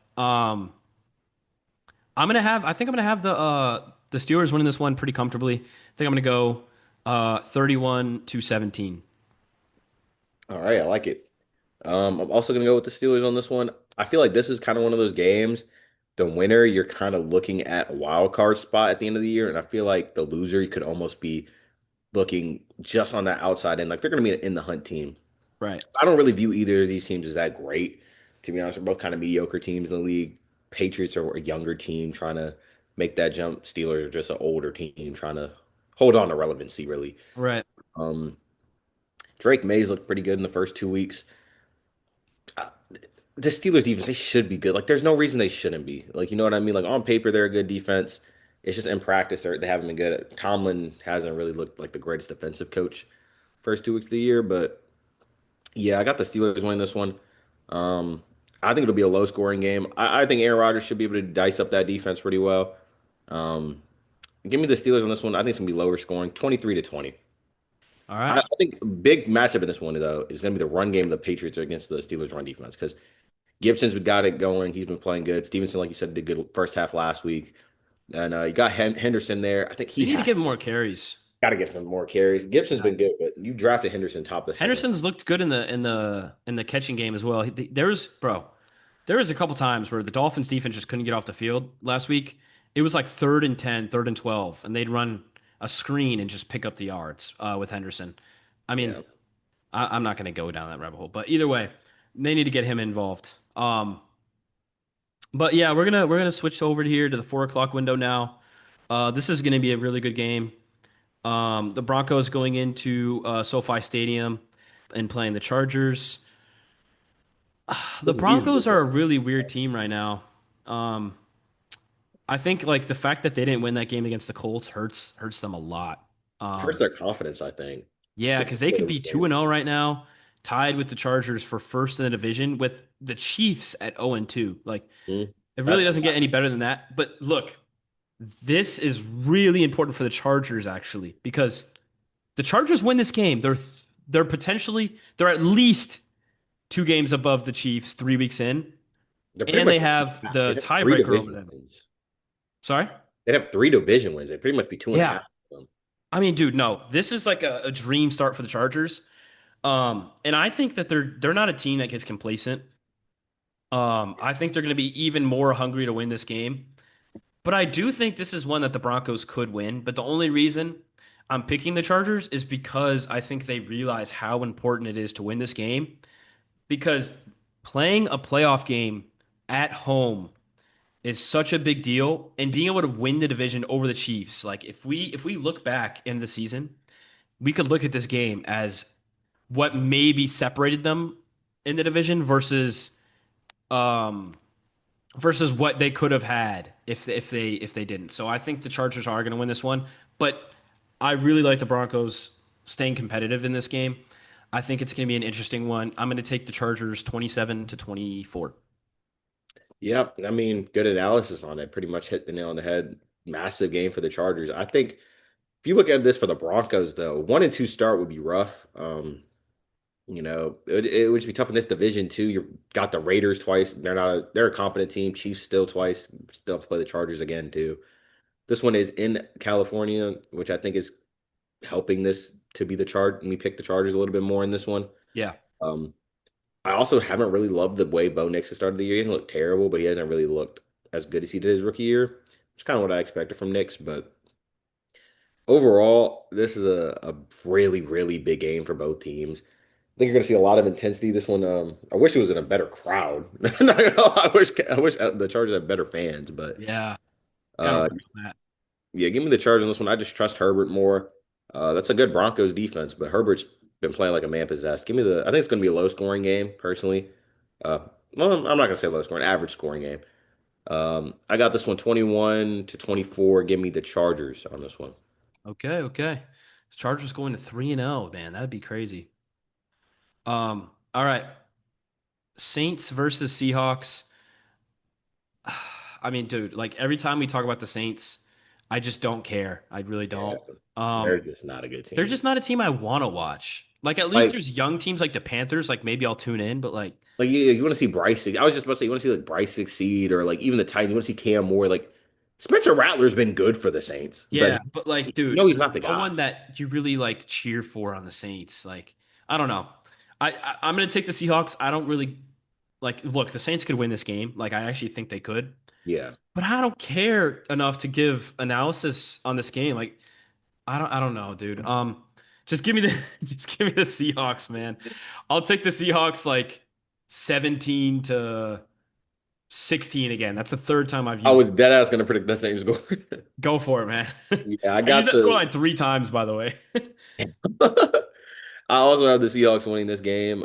I think I'm gonna have the Steelers winning this one pretty comfortably. I think I'm gonna go 31-17. All right, I like it. I'm also gonna go with the Steelers on this one. I feel like this is kind of one of those games. The winner, you're kind of looking at a wild card spot at the end of the year, and I feel like the loser could almost be looking just on that outside end. Like they're going to be an in the hunt team. Right, I don't really view either of these teams as that great. To be honest, they're both kind of mediocre teams in the league. Patriots are a younger team trying to make that jump. Steelers are just an older team trying to hold on to relevancy, really. right, Um, Drake Mays looked pretty good in the first 2 weeks. Uh, the Steelers defense, they should be good. Like, there's no reason they shouldn't be. Like, you know what I mean? Like, on paper, they're a good defense. It's just in practice, they haven't been good. Tomlin hasn't really looked like the greatest defensive coach first 2 weeks of the year, but yeah, I got the Steelers winning this one. Um, I think it'll be a low scoring game. I think Aaron Rodgers should be able to dice up that defense pretty well. Um, Give me the Steelers on this one. I think it's gonna be lower scoring, 23-20. all I, right. I think a big matchup in this one though is gonna be the run game of the Patriots against the Steelers run defense because Gibson's got it going. He's been playing good. Stevenson, like you said, did good first half last week. And you got Henderson there. I think They he need to has give him more carries. got to get him more carries. Gibson's Yeah. been good, but you drafted Henderson top of the second. Henderson's looked good in the catching game as well. There was a couple times where the Dolphins defense just couldn't get off the field last week. It was like 3rd and 10, 3rd and 12, and they'd run a screen and just pick up the yards with Henderson. I mean, Yeah. I'm not going to go down that rabbit hole, but either way, they need to get him involved. But yeah, we're gonna switch over here to the 4 o'clock window now. This is going to be a really good game. The Broncos going into SoFi Stadium and playing the Chargers. The Easily. Broncos are a really weird team right now. Um, I think like the fact that they didn't win that game against the Colts hurts them a lot. Hurts Um, their confidence, I think. yeah, Six because they could quarters be game. 2-0 right now, tied with the Chargers for first in the division, with the Chiefs at 0-2. Like Mhm. it really That's doesn't get any better than that. But look, this is really important for the Chargers actually, because the Chargers win this game. They're at least 2 games above the Chiefs 3 weeks in, they're pretty and they much have they'd the have three tiebreaker over division them. wins. Sorry? They'd have three division wins. They'd pretty much be two and a Yeah. half of them. I mean, dude, no. This is like a dream start for the Chargers. And I think that they're not a team that gets complacent. I think they're going to be even more hungry to win this game. But I do think this is one that the Broncos could win. But the only reason I'm picking the Chargers is because I think they realize how important it is to win this game. Because playing a playoff game at home is such a big deal, and being able to win the division over the Chiefs. Like if we look back in the season, we could look at this game as what maybe separated them in the division um versus what they could have had if they didn't. So I think the Chargers are going to win this one, but I really like the Broncos staying competitive in this game. I think it's going to be an interesting one. I'm going to take the Chargers 27-24. Yep. I mean, good analysis on it. Pretty much hit the nail on the head. Massive game for the Chargers. I think if you look at this for the Broncos, though, 1-2 start would be rough. It would be tough in this division too. You got the Raiders twice. They're a competent team. Chiefs still twice. Still have to play the Chargers again too. This one is in California, which I think is helping this to be the chart. And we picked the Chargers a little bit more in this one. Yeah, Um, I also haven't really loved the way Bo Nix has started the year. He hasn't looked terrible, but he hasn't really looked as good as he did his rookie year, which is kind of what I expected from Nix. But overall, this is a really, really big game for both teams. I think you're going to see a lot of intensity. This one, I wish it was in a better crowd. Not gonna lie, I wish the Chargers had better fans, but yeah, got to uh, work on that. yeah, give me the Chargers on this one. I just trust Herbert more. That's a good Broncos defense, but Herbert's been playing like a man possessed. Give me the. I think it's going to be a low scoring game, personally. Uh, well, I'm not going to say low scoring, average scoring game. I got this one 21-24. Give me the Chargers on this one. Okay, okay. Chargers going to 3-0, man. That'd be crazy. All right. Saints versus Seahawks. I mean, dude, like every time we talk about the Saints, I just don't care. I really Yeah, don't. they're just not a good They're team. just not a team I want to watch. Like at least Like, there's young teams like the Panthers. Like maybe I'll tune in, but like you want to see Bryce. I was just about to say you want to see like Bryce succeed, or like even the Titans. You want to see Cam Moore. Like Spencer Rattler's been good for the Saints, but yeah, but like, dude, he's there's not the no guy. one that you really like cheer for on the Saints. Like I don't know. I'm gonna take the Seahawks. I don't really like. Look, the Saints could win this game. Like I actually think they could, Yeah. but I don't care enough to give analysis on this game. Like I don't know, dude. Just give me the just give me the Seahawks, man. I'll take the Seahawks like 17-16 again. That's the third time I've I used. was dead ass gonna predict that same score. Go for it, man. Yeah, I I used got that the. scoreline 3 times, by the way. I also have the Seahawks winning this game.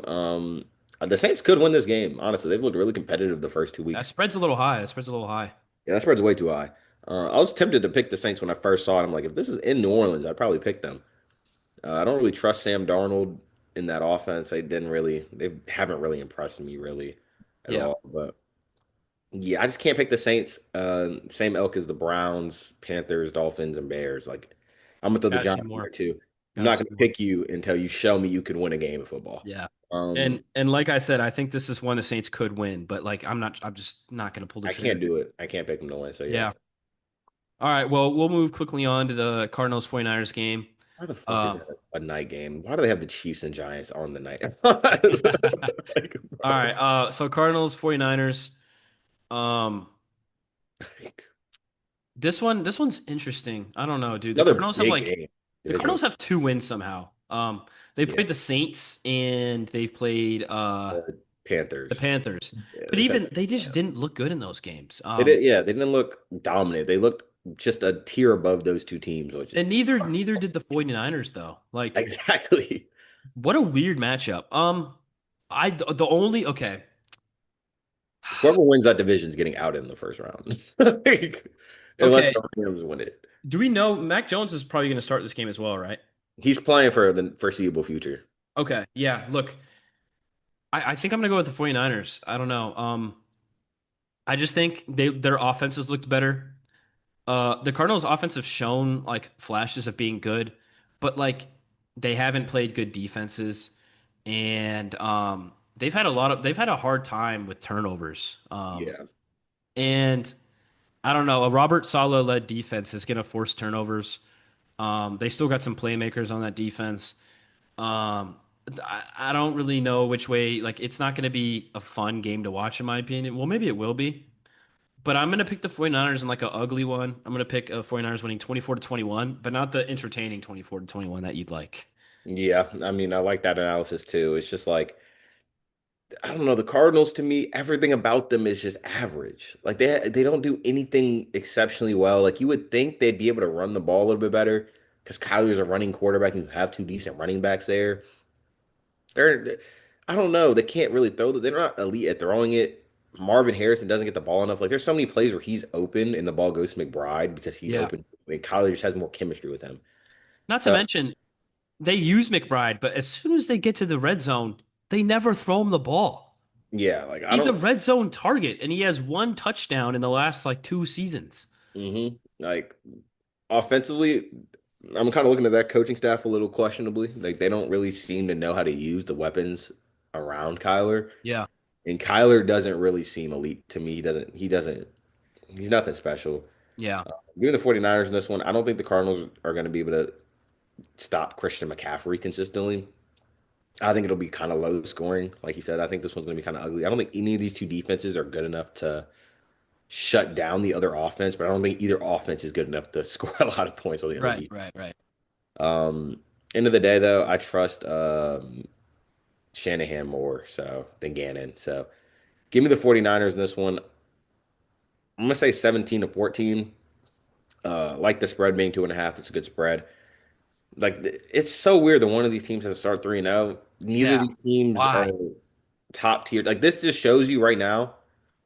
The Saints could win this game. Honestly, they've looked really competitive the first two That weeks. spread's a little high. That spread's a little high. Yeah, that spread's way too high. I was tempted to pick the Saints when I first saw it. I'm like, if this is in New Orleans, I'd probably pick them. I don't really trust Sam Darnold in that offense. They haven't really impressed me really at Yeah, all. But yeah, I just can't pick the Saints. Same ilk as the Browns, Panthers, Dolphins, and Bears. Like, I'm gonna throw the gotta see Giants in more. there too. I'm Gotta not going to support. pick you until you show me you can win a game of football. Yeah. Um, And like I said, I think this is one the Saints could win, but like I'm just not gonna pull the I trigger. can't do it. I can't pick them to win. So yeah. Yeah. All right, well, we'll move quickly on to the Cardinals 49ers game. Why the fuck is Um, that a night game? Why do they have the Chiefs and Giants on the night? Like, all right, bro. so Cardinals 49ers. Um, this one's interesting. I don't know, dude. The Another Cardinals have big like game. the Divisional. Cardinals have two wins somehow. They Yeah. played the Saints and they've played the Panthers. Panthers. Yeah, But they've had even they just didn't look good in those games. they did, yeah, they didn't look dominant. They looked just a tier above those two teams, which is And neither did the 49ers though. Like exactly what a weird matchup. I the only okay. whoever wins that division is getting out in the first round. Like, unless Okay, the Rams win it. do we know Mac Jones is probably going to start this game as well, right? He's playing for the foreseeable future. Okay, yeah. Look, I think I'm going to go with the 49ers. I don't know. I just think their offenses looked better. The Cardinals' offense have shown like flashes of being good, but like they haven't played good defenses, and they've had a hard time with turnovers. Yeah. And I don't know, a Robert Saleh led defense is going to force turnovers. They still got some playmakers on that defense. Um, I don't really know which way. Like, it's not going to be a fun game to watch, in my opinion. Well, maybe it will be, but I'm going to pick the 49ers in like an ugly one. I'm going to pick 49ers winning 24-21, but not the entertaining 24-21 that you'd like. Yeah. I mean, I like that analysis too. It's just like I don't know, the Cardinals to me, everything about them is just average. Like they don't do anything exceptionally well. Like you would think they'd be able to run the ball a little bit better because Kyler's a running quarterback and you have two decent running backs there. They're I don't know, they can't really throw they're not elite at throwing it. Marvin Harrison doesn't get the ball enough. Like there's so many plays where he's open and the ball goes to McBride because he's Yeah. open. I mean, Kyler just has more chemistry with him. Not to So mention, they use McBride, but as soon as they get to the red zone, they never throw him the ball. yeah, like I He's a don't red zone target, and he has one touchdown in the last like two seasons. like offensively, I'm kind of looking at that coaching staff a little questionably. Like they don't really seem to know how to use the weapons around Kyler. Yeah, And Kyler doesn't really seem elite to me. He's nothing special. yeah, Given the 49ers in this one, I don't think the Cardinals are going to be able to stop Christian McCaffrey consistently. I think it'll be kind of low scoring. Like you said, I think this one's going to be kind of ugly. I don't think any of these two defenses are good enough to shut down the other offense, but I don't think either offense is good enough to score a lot of points on the other right, defense. right, right. End of the day, though, I trust Shanahan more so than Gannon. So give me the 49ers in this one. I'm gonna say 17-14. Like the spread being 2.5. That's a good spread. Like it's so weird that one of these teams has to start 3-0. Neither of Yeah. these teams are Why? top tier. Like this just shows you right now,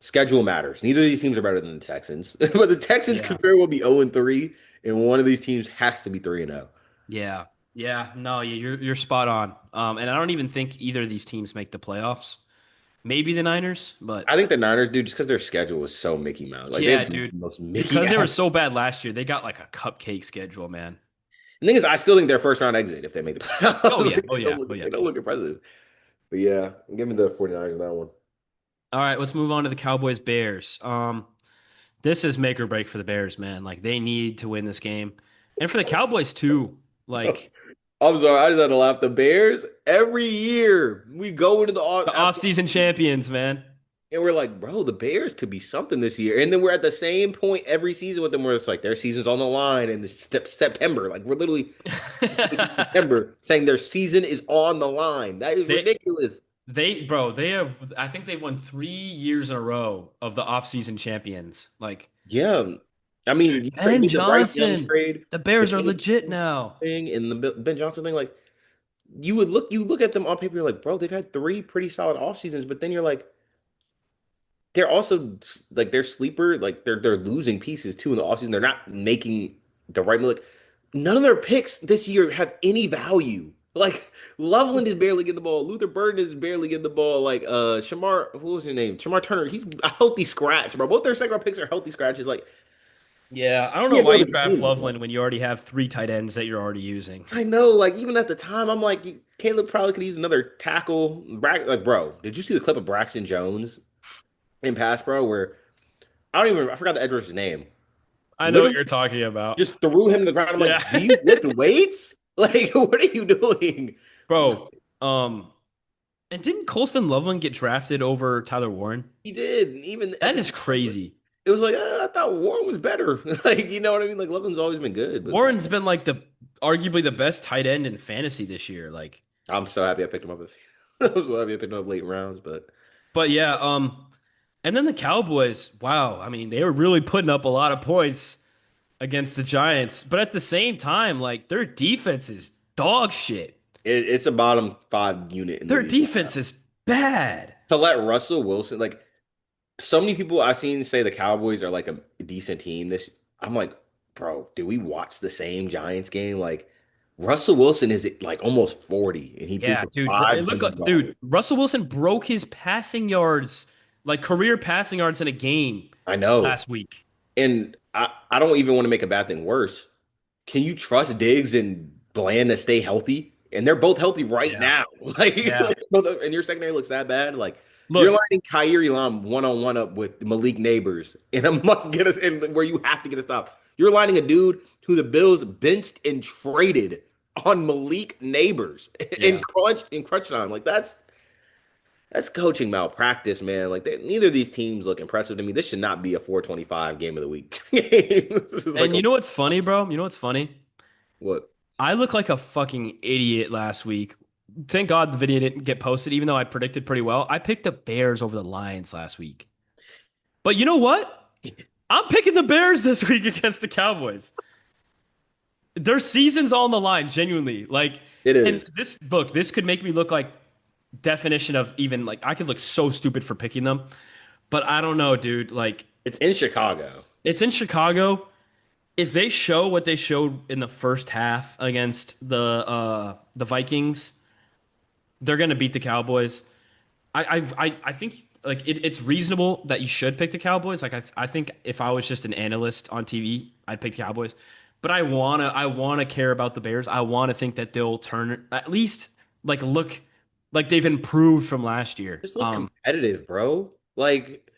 schedule matters. Neither of these teams are better than the Texans. But the Texans Yeah, could very well be 0-3, and one of these teams has to be 3-0. yeah, yeah. No, you're spot on. And I don't even think either of these teams make the playoffs. Maybe the Niners, but I think the Niners do just because their schedule is so Mickey Mouse. Like they yeah, have the dude. most Mickey Because they were ass. so bad last year, they got like a cupcake schedule, man. The thing is, I still think they're first round exit if they make the Oh playoffs. yeah, Like, oh yeah, oh yeah. they don't look impressive. But yeah, give me the 49ers in that one. All right, let's move on to the Cowboys Bears. This is make or break for the Bears, man. Like they need to win this game. And for the Cowboys too. Like I'm sorry, I just had to laugh. The Bears, every year we go into the the off after offseason champions, man. and we're like, bro, the Bears could be something this year. And then we're at the same point every season with them where it's like their season's on the line and it's September. Like we're literally September saying their season is on the line. That is they ridiculous. bro, they have I think they've won 3 years in a row of the offseason champions. Like, Yeah. I dude, mean, you Ben made the Bryce Young Johnson. trade, The the Bears are Caleb legit now. thing, and the Ben Johnson thing. Like, you look at them on paper, you're like, bro, they've had three pretty solid off seasons, but then you're like, they're also like they're sleeper, like they're losing pieces too in the offseason. They're not making the right move. Like, none of their picks this year have any value. Like Loveland is barely getting the ball. Luther Burden is barely getting the ball. Like Shamar, what was his name? Shamar Turner. He's a healthy scratch, bro. Both their second round picks are healthy scratches. Like Yeah, I don't He know had why no you other draft team. Loveland when you already have three tight ends that you're already using. I know, like even at the time, I'm like, Caleb probably could use another tackle. Like, bro, did you see the clip of Braxton Jones in pass pro where I forgot the edge rusher's name. I know what Literally you're talking about. just threw him to the ground. I'm Yeah. like, do you lift weights? Like, what are you doing? Bro, and didn't Colston Loveland get drafted over Tyler Warren? He did. Even at That the is time, crazy. it was like, I thought Warren was better. Like, you know what I mean? Like, Loveland's always been good, but Warren's been like the arguably the best tight end in fantasy this year. Like, I'm so happy I picked him up. I'm so happy I picked him up late rounds, but but yeah, and then the Cowboys, wow, I mean, they were really putting up a lot of points against the Giants, but at the same time, like their defense is dog shit. it's a bottom five unit in the Their league. defense is bad. To let Russell Wilson, like, so many people I've seen say the Cowboys are like a decent team. I'm like, bro, did we watch the same Giants game? Like, Russell Wilson is like almost 40 and he threw Yeah, for dude, bro, it looked 500 like, yards. dude, Russell Wilson broke his passing yards, like career passing yards in a game I know. last week. And I don't even want to make a bad thing worse. Can you trust Diggs and Bland to stay healthy? And they're both healthy right Yeah, now. Like, yeah. and your secondary looks that bad. Like, you're Look, lining Kyrie Elam one on one up with Malik Neighbors in a must get us in where you have to get a stop. You're lining a dude who the Bills benched and traded on Malik Neighbors yeah. in crunch time. Like that's coaching malpractice, man. Like neither of these teams look impressive to me. This should not be a 425 game of the week game. This is like And a you know what's funny, bro? You know what's funny? what? I look like a fucking idiot last week. Thank God the video didn't get posted, even though I predicted pretty well. I picked the Bears over the Lions last week. But you know what? I'm picking the Bears this week against the Cowboys. Their season's on the line, genuinely. Like, It and is. this could make me look like definition of even like I could look so stupid for picking them. But I don't know, dude. Like, It's in Chicago. it's in Chicago. If they show what they showed in the first half against the Vikings, they're gonna beat the Cowboys. I think like it's reasonable that you should pick the Cowboys. Like I think if I was just an analyst on TV, I'd pick the Cowboys. But I wanna care about the Bears. I wanna think that they'll turn at least like look like they've improved from last year. Just look competitive, bro. Like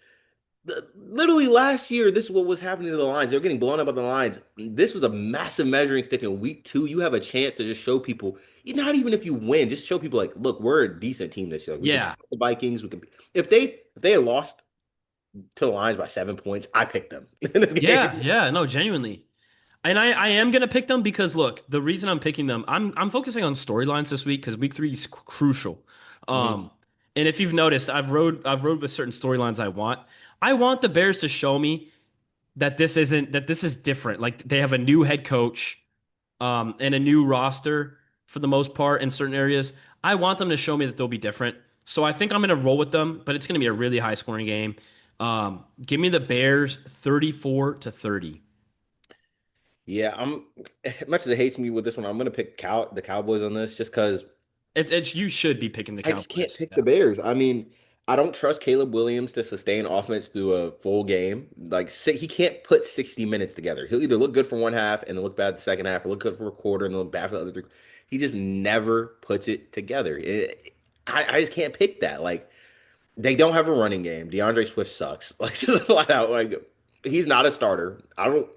literally last year, this is what was happening to the Lions. They were getting blown up by the Lions. This was a massive measuring stick in week two. You have a chance to just show people, not even if you win, just show people like, look, we're a decent team this year. Like, we can Yeah, beat the Vikings. We can. If they had lost to the Lions by 7 points, I picked them in this yeah, game. yeah. No, genuinely. And I am gonna pick them because look, the reason I'm picking them, I'm focusing on storylines this week because week three is crucial. Mhm. Um, and if you've noticed, I've rode with certain storylines I want. I want the Bears to show me that this is different. Like they have a new head coach, and a new roster for the most part in certain areas. I want them to show me that they'll be different. So I think I'm gonna roll with them, but it's gonna be a really high scoring game. Give me the Bears 34-30. Yeah, I'm as much as it hates me with this one, I'm gonna pick the Cowboys on this just because It's you should be picking the I just can't Cowboys. pick Yeah. the Bears. I mean, I don't trust Caleb Williams to sustain offense through a full game. Like he can't put 60 minutes together. He'll either look good for one half and then look bad the second half, or look good for a quarter and then look bad for the other three. He just never puts it together. I just can't pick that. Like they don't have a running game. DeAndre Swift sucks. Like just flat out. Like he's not a starter. I don't.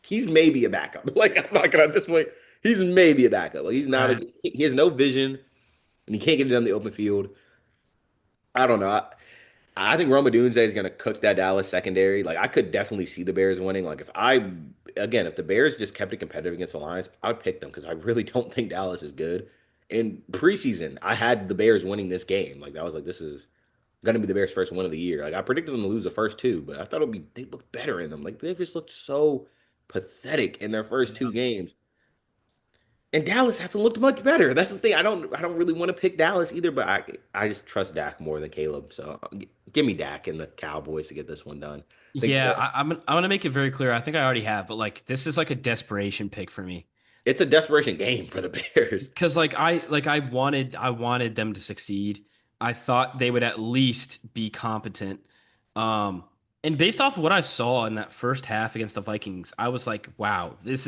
He's maybe a backup. Like I'm not gonna at this point. He's maybe a backup. Like he's not. Right. He has no vision and he can't get it on the open field. I don't know. I think Roma Dunze is going to cook that Dallas secondary. Like I could definitely see the Bears winning. Like if the Bears just kept it competitive against the Lions, I would pick them because I really don't think Dallas is good. In preseason, I had the Bears winning this game. Like I was like, this is going to be the Bears' first win of the year. Like I predicted them to lose the first two, but I thought they looked better in them. Like they just looked so pathetic in their first two games. And Dallas hasn't looked much better. That's the thing. I don't really want to pick Dallas either, but I just trust Dak more than Caleb. So give me Dak and the Cowboys to get this one done. I think Yeah, I'm gonna make it very clear. I think I already have, but like this is like a desperation pick for me it's a desperation game for the Bears. because I wanted them to succeed. I thought they would at least be competent. Um, And based off of what I saw in that first half against the Vikings, I was like, wow, A this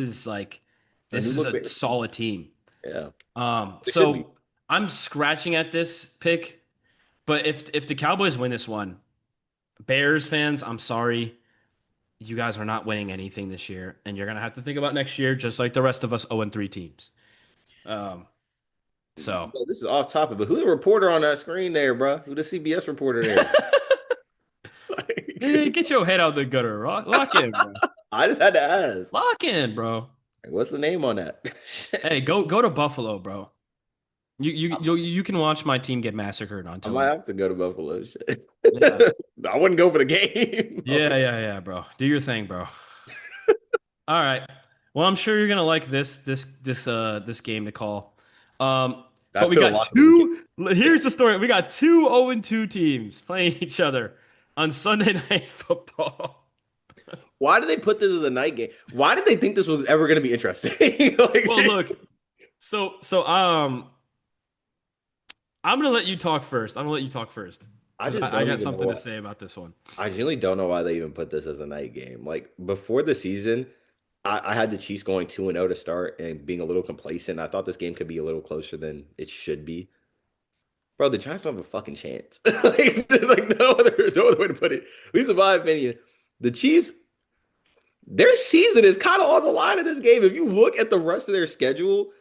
new is look a Bears team. solid team. Yeah, it should be. So I'm scratching at this pick, but if the Cowboys win this one, Bears fans, I'm sorry, you guys are not winning anything this year, and you're gonna have to think about next year, just like the rest of us 0-3 teams. Um, so This is off topic, but who's the reporter on that screen there, bro? Who the CBS reporter there? hey, Like, get your head out the gutter, lock in, bro, I just had to ask. lock in, bro. Like, what's the name on that? Hey, Shit. go to Buffalo, bro. You can watch my team get massacred on I might television. have to go to Buffalo. Shit. Yeah. I wouldn't go for the game. Yeah, bro. Do your thing, bro. All right. Well, I'm sure you're gonna like this game to call. Um, I but we put a got lock of the weekend. two. Here's the story. We got two 0-2 teams playing each other on Sunday Night Football. Why did they put this as a night game? Why did they think this was ever going to be interesting? Like, Well, shit. look. I'm gonna let you talk first. I'm gonna let you talk first I because just I don't got even know something to why. say about this one. I genuinely don't know why they even put this as a night game. Like before the season, I had the Chiefs going 2-0 to start and being a little complacent. I thought this game could be a little closer than it should be. Bro, the Giants don't have a fucking chance. Like, there's like no other way to put it. At least in my opinion, the Chiefs, their season is kind of on the line in this game. If you look at the rest of their schedule,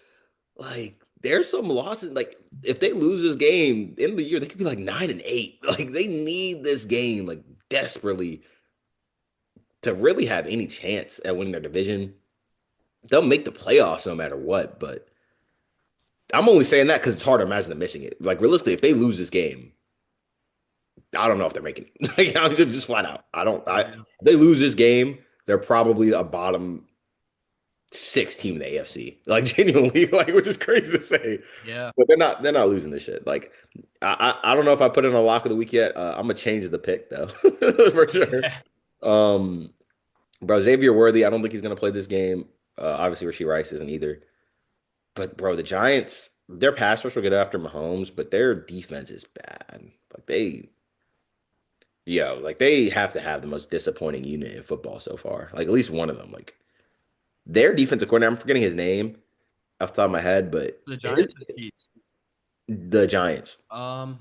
like there's some losses. Like if they lose this game in the year, they could be like 9-8. Like they need this game like desperately to really have any chance at winning their division. They'll make the playoffs no matter what. But I'm only saying that because it's hard to imagine them missing it. Like realistically, if they lose this game, I don't know if they're making it. Like I'm just flat out. I don't. If Yeah. they lose this game, they're probably a bottom six team in the AFC. Like genuinely, like which is crazy to say. Yeah. But they're not losing this shit. Like I don't know if I put in a lock of the week yet. I'm gonna change the pick though for sure. Yeah. Um, bro, Xavier Worthy. I don't think he's gonna play this game. Obviously, Rasheed Rice isn't either. But bro, the Giants, their pass rush will get after Mahomes, but their defense is bad. Like like they have to have the most disappointing unit in football so far. Like at least one of them. Like their defensive coordinator, I'm forgetting his name off the top of my head, but The his Giants or the Chiefs? the Giants. Um,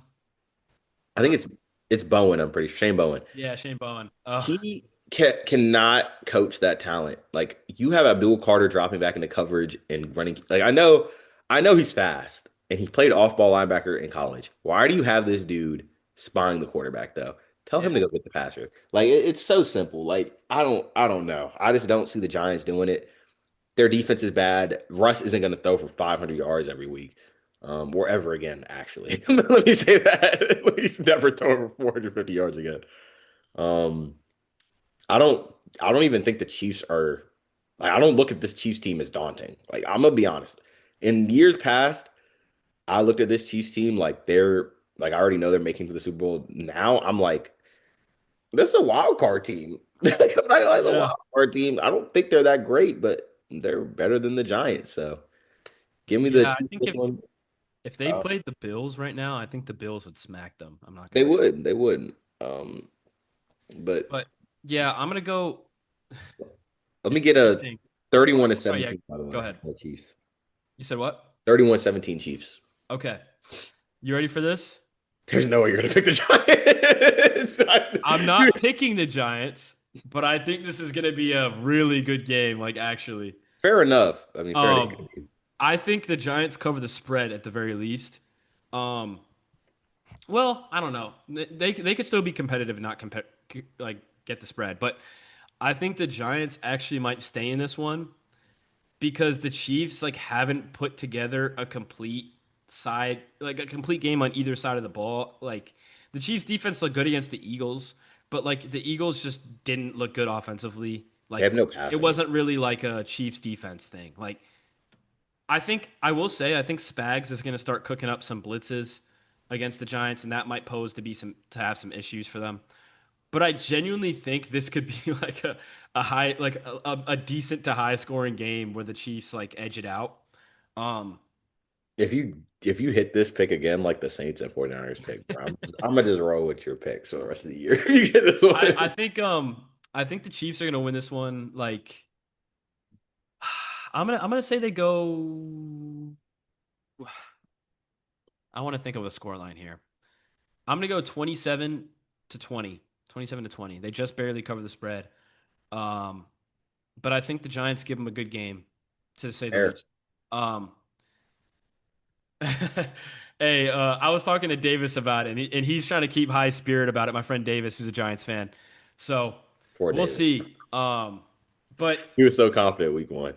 I think it's Bowen. I'm pretty sure Shane Bowen. yeah, Shane Bowen. He cannot coach that talent. Like you have Abdul Carter dropping back into coverage and running. Like I know he's fast and he played off-ball linebacker in college. Why do you have this dude spying the quarterback though? Tell him to Yeah. go get the passer. Like it's so simple. Like I don't know. I just don't see the Giants doing it. Their defense is bad. Russ isn't going to throw for 500 yards every week. Or ever again, actually. Let me say that. He's never throw for 450 yards again. Um, I don't I don't even think the Chiefs are like I don't look at this Chiefs team as daunting. Like I'm gonna be honest. In years past, I looked at this Chiefs team like they're like I already know they're making for the Super Bowl. Now I'm like, this is a wild card team. Like, I'm not like a Yeah. wild card team. I don't think they're that great, but they're better than the Giants. So give me the Yeah, I Chiefs think this one. if they Uh, played the Bills right now, I think the Bills would smack them. I'm not they gonna lie. would. They wouldn't. But But yeah, I'm gonna go. let me It's get a interesting. 31 to Oh yeah, 17, by the go way. ahead. The Chiefs. You said what? 31-17 Chiefs. Okay. You ready for this? There's no way you're gonna pick the Giants. I'm Dude, not picking the Giants, but I think this is gonna be a really good game, like actually. fair enough. I mean, fair Um, game. I think the Giants cover the spread at the very least. Um, well, I don't know. They could still be competitive and not like get the spread, but I think the Giants actually might stay in this one because the Chiefs like haven't put together a complete side, like a complete game on either side of the ball. Like the Chiefs defense looked good against the Eagles, but like the Eagles just didn't look good offensively. They have Like no it passing game. wasn't really like a Chiefs defense thing. Like I think I will say I think Spags is going to start cooking up some blitzes against the Giants, and that might pose to have some issues for them. But I genuinely think this could be like a high like a decent to high scoring game where the Chiefs like edge it out. Um, If you if you hit this pick again, like the Saints and 49ers pick, bro, I'm gonna just roll with your picks for the rest of the year. You get this I one. I think I think the Chiefs are gonna win this one. Like I'm gonna say they go. I want to think of a score line here. I'm gonna go 27 to 20. 27 to 20. They just barely cover the spread. Um, but I think the Giants give them a good game, to say the Fair. least. Um, hey, I was talking to Davis about it, and he's trying to keep high spirit about it. My friend Davis, who's a Giants fan, so Poor we'll David. see. But He was so confident week one.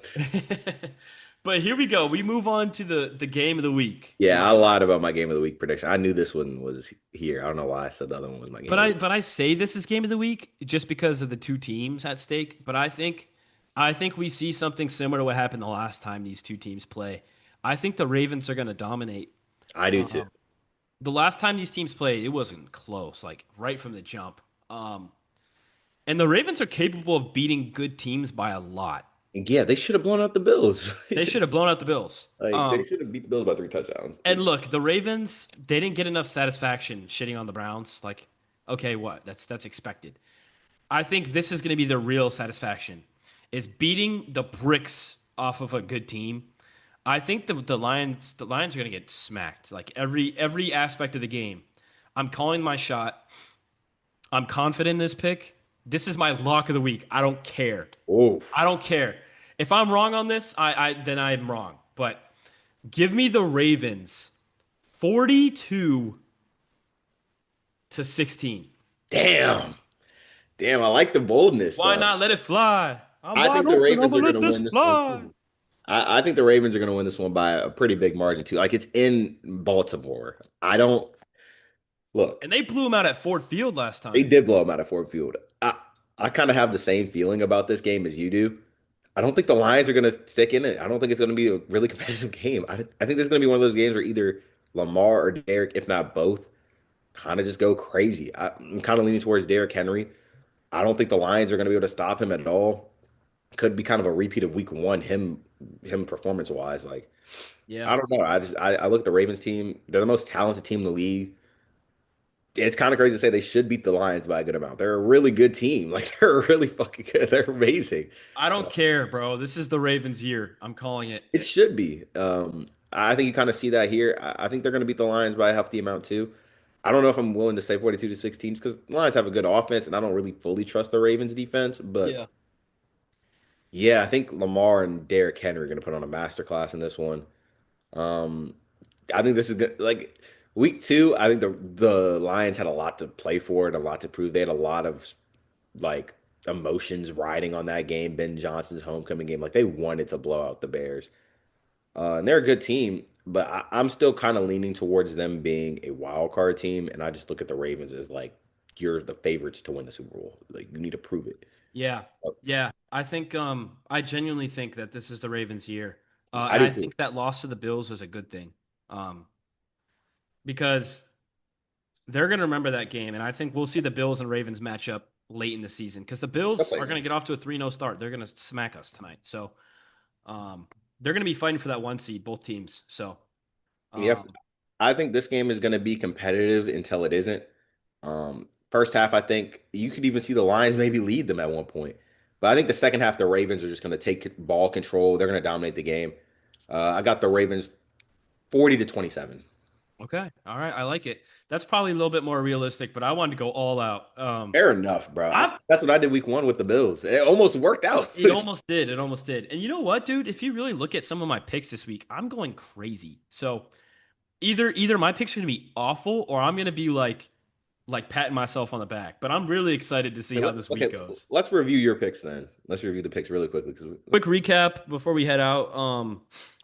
but here we go. We move on to the game of the week, in Yeah, my I opinion. lied about my game of the week prediction. I knew this one was here. I don't know why I said the other one was my game But of the I week. but I say this is game of the week just because of the two teams at stake. But I think we see something similar to what happened the last time these two teams play. I think the Ravens are going to dominate. I do too. Um, the last time these teams played, it wasn't close, like right from the jump. And the Ravens are capable of beating good teams by a lot. Yeah, they should have blown out the Bills. They should have blown out the Bills. They should have beat the Bills by 3 touchdowns. And look, the Ravens, they didn't get enough satisfaction shitting on the Browns. Like, okay, what? That's expected. I think this is going to be the real satisfaction is beating the bricks off of a good team. I think the Lions are going to get smacked like every aspect of the game. I'm calling my shot. I'm confident in this pick. This is my lock of the week. I don't care. Oof. I don't care. If I'm wrong on this, I then I'm wrong. But give me the Ravens 42 to 16. Damn. Damn, I like the boldness Why though. not let it fly? I'm I wide think the open. I'm Ravens are gonna going let to this win this one fly. too. I think the Ravens are going to win this one by a pretty big margin too. Like it's in Baltimore. I don't look. And they blew him out at Ford Field last They time. did blow them out of Ford Field. I kind of have the same feeling about this game as you do. I don't think the Lions are going to stick in it. I don't think it's going to be a really competitive game. I think this is going to be one of those games where either Lamar or Derek, if not both, kind of just go crazy. I'm kind of leaning towards Derrick Henry. I don't think the Lions are going to be able to stop him at all. Could be kind of a repeat of week one, him performance wise. Like, Yeah. I don't know. I look at the Ravens team. They're the most talented team in the league. It's kind of crazy to say they should beat the Lions by a good amount. They're a really good team. Like they're really fucking good. They're amazing. I don't care, bro. This is the Ravens' year. I'm calling it. It should be. I think you kind of see that here. I think they're going to beat the Lions by a hefty amount too. I don't know if I'm willing to say 42 to 16 because the Lions have a good offense, and I don't really fully trust the Ravens defense. But Yeah. yeah, I think Lamar and Derrick Henry are going to put on a masterclass in this one. Um, I think this is good. Like week two, I think the Lions had a lot to play for and a lot to prove. They had a lot of like emotions riding on that game. Ben Johnson's homecoming game, like they wanted to blow out the Bears. And they're a good team, but I'm still kind of leaning towards them being a wild card team. And I just look at the Ravens as like you're the favorites to win the Super Bowl. Like you need to prove it. Yeah. Yeah. I genuinely think that this is the Ravens' year. I And do I too. think that loss to the Bills was a good thing. Um, because they're going to remember that game. And I think we'll see the Bills and Ravens match up late in the season because the Bills are going to Definitely. get off to a 3-0 start. They're going to smack us tonight. So they're going to be fighting for that one seed, both teams. So, Yeah, um, I think this game is going to be competitive until it isn't. First half, I think you could even see the Lions maybe lead them at one point. But I think the second half, the Ravens are just going to take ball control. They're going to dominate the game. I got the Ravens 40 to 27. okay. All right. I like it. That's probably a little bit more realistic, but I wanted to go all out. Fair enough, bro. I That's what I did week one with the Bills. It almost worked out. It almost did. It almost did. And you know what, dude? If you really look at some of my picks this week, I'm going crazy. So either my picks are gonna be awful or I'm gonna be like patting myself on the back. But I'm really excited to see how this week Okay, goes. let's review your picks then. Let's review the picks really quickly. Quick recap before we head out.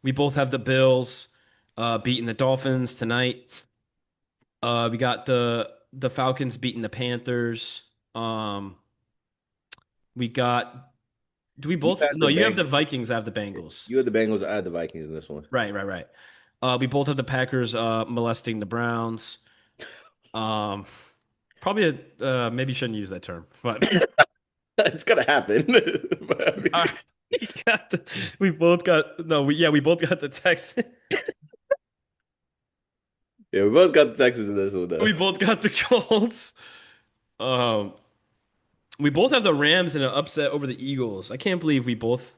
We both have the Bills beating the Dolphins tonight. We got the Falcons beating the Panthers. Um, we got do we You both had no, the you have the Bengals. Vikings, I have the Bengals. You had the Bengals. I had the Vikings in this one. Right, right, right. We both have the Packers molesting the Browns. Um, probably maybe shouldn't use that term, but It's gonna happen. But, I all mean, right. We both got no, we both got the Texans. Yeah, we both got the Texans in this one though. We both got the Colts. Um, we both have the Rams in an upset over the Eagles. I can't believe we both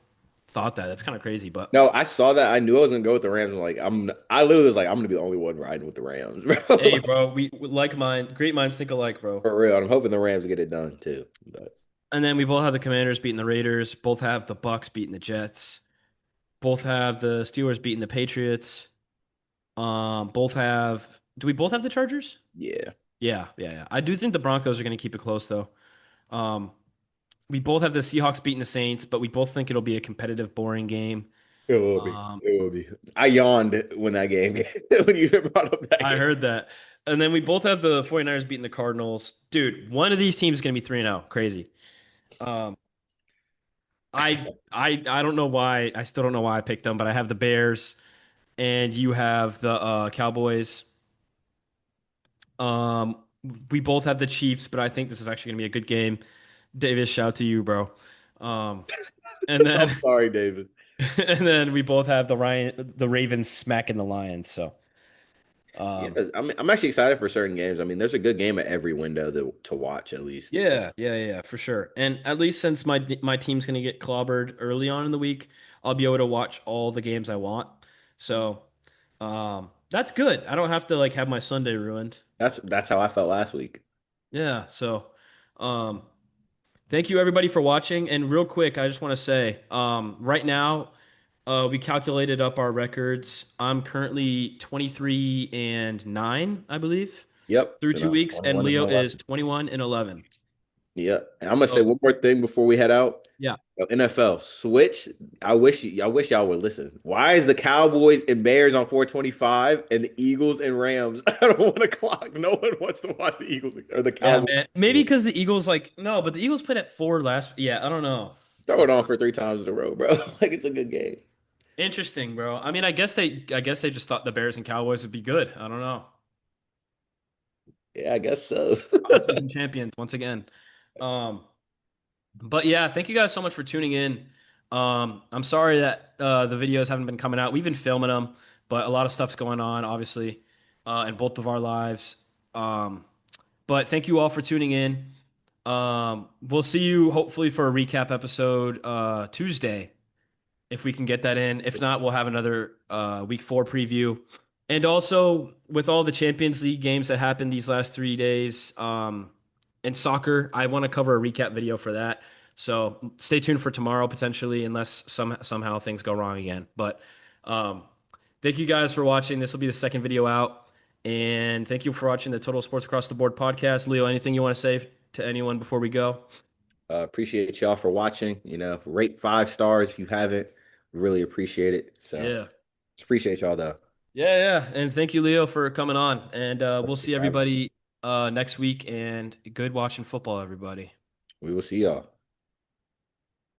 thought that. That's kind of crazy, but No, I saw that. I knew I was gonna go with the Rams. I literally was like, I'm gonna be the only one riding with the Rams, bro. hey, bro, we like mind, great minds think alike, bro. For real. I'm hoping the Rams get it done too. But And then we both have the Commanders beating the Raiders. Both have the Bucks beating the Jets. Both have the Steelers beating the Patriots. Both have. Do we both have the Chargers? yeah, Yeah, yeah, yeah. I do think the Broncos are going to keep it close, though. Um, we both have the Seahawks beating the Saints, but we both think it'll be a competitive, boring game. it will be. Um, It will be. I yawned when that game when you brought up that I game. heard that. And then we both have the 49ers beating the Cardinals. Dude, one of these teams is going to be 3-0. Crazy. Um, I don't know why. I still don't know why I picked them, but I have the Bears and you have the Cowboys. Um, we both have the Chiefs, but I think this is actually going to be a good game. Davis, shout to you, bro. Um, and I'm then sorry, David. and then we both have the Ravens smacking the Lions. So Yeah, um, I'm actually excited for certain games. I mean, there's a good game at every window to watch at least. So yeah, for sure. And at least since my team's going to get clobbered early on in the week, I'll be able to watch all the games I want. So that's good. I don't have to like have my Sunday ruined. that's how I felt last week. Yeah. So um, thank you everybody for watching. And real quick, I just want to say, right now, we calculated up our records. I'm currently 23-9, I believe, Yep, through and two I'm weeks, and 21 and Leo is 11. 21-11. Yep, and I'm gonna say So one more thing before we head out. yeah, NFL switch. I wish y'all would listen. Why is the Cowboys and Bears on 425 and the Eagles and Rams I don't want to clock? No one wants to watch the Eagles or the yeah, Cowboys. man. Maybe because the Eagles like no, but the Eagles played at 4 last. Yeah, I don't know. Throw it on for 3 times in a row, bro. Like it's a good game. Interesting, bro. I mean, I guess they just thought the Bears and Cowboys would be good. I don't know. Yeah, I guess so. Off-season champions once again. Um, But yeah, thank you guys so much for tuning in. I'm sorry that the videos haven't been coming out. We've been filming them, but a lot of stuff's going on, obviously, in both of our lives. Um, but thank you all for tuning in. We'll see you hopefully for a recap episode Tuesday if we can get that in. If not, we'll have another week 4 preview. And also with all the Champions League games that happened these last 3 days, in soccer, I want to cover a recap video for that. So stay tuned for tomorrow potentially, unless somehow things go wrong again. But um, thank you guys for watching. This will be the second video out, and thank you for watching the Total Sports Across the Board podcast. Leo, anything you want to say to anyone before we go? Appreciate y'all for watching. Rate 5 stars if you haven't. Really appreciate it. So Yeah. just appreciate y'all though. Yeah, yeah. And thank you, Leo, for coming on. And we'll Thanks see for having me. everybody next week. And good watching football, everybody. We will see y'all.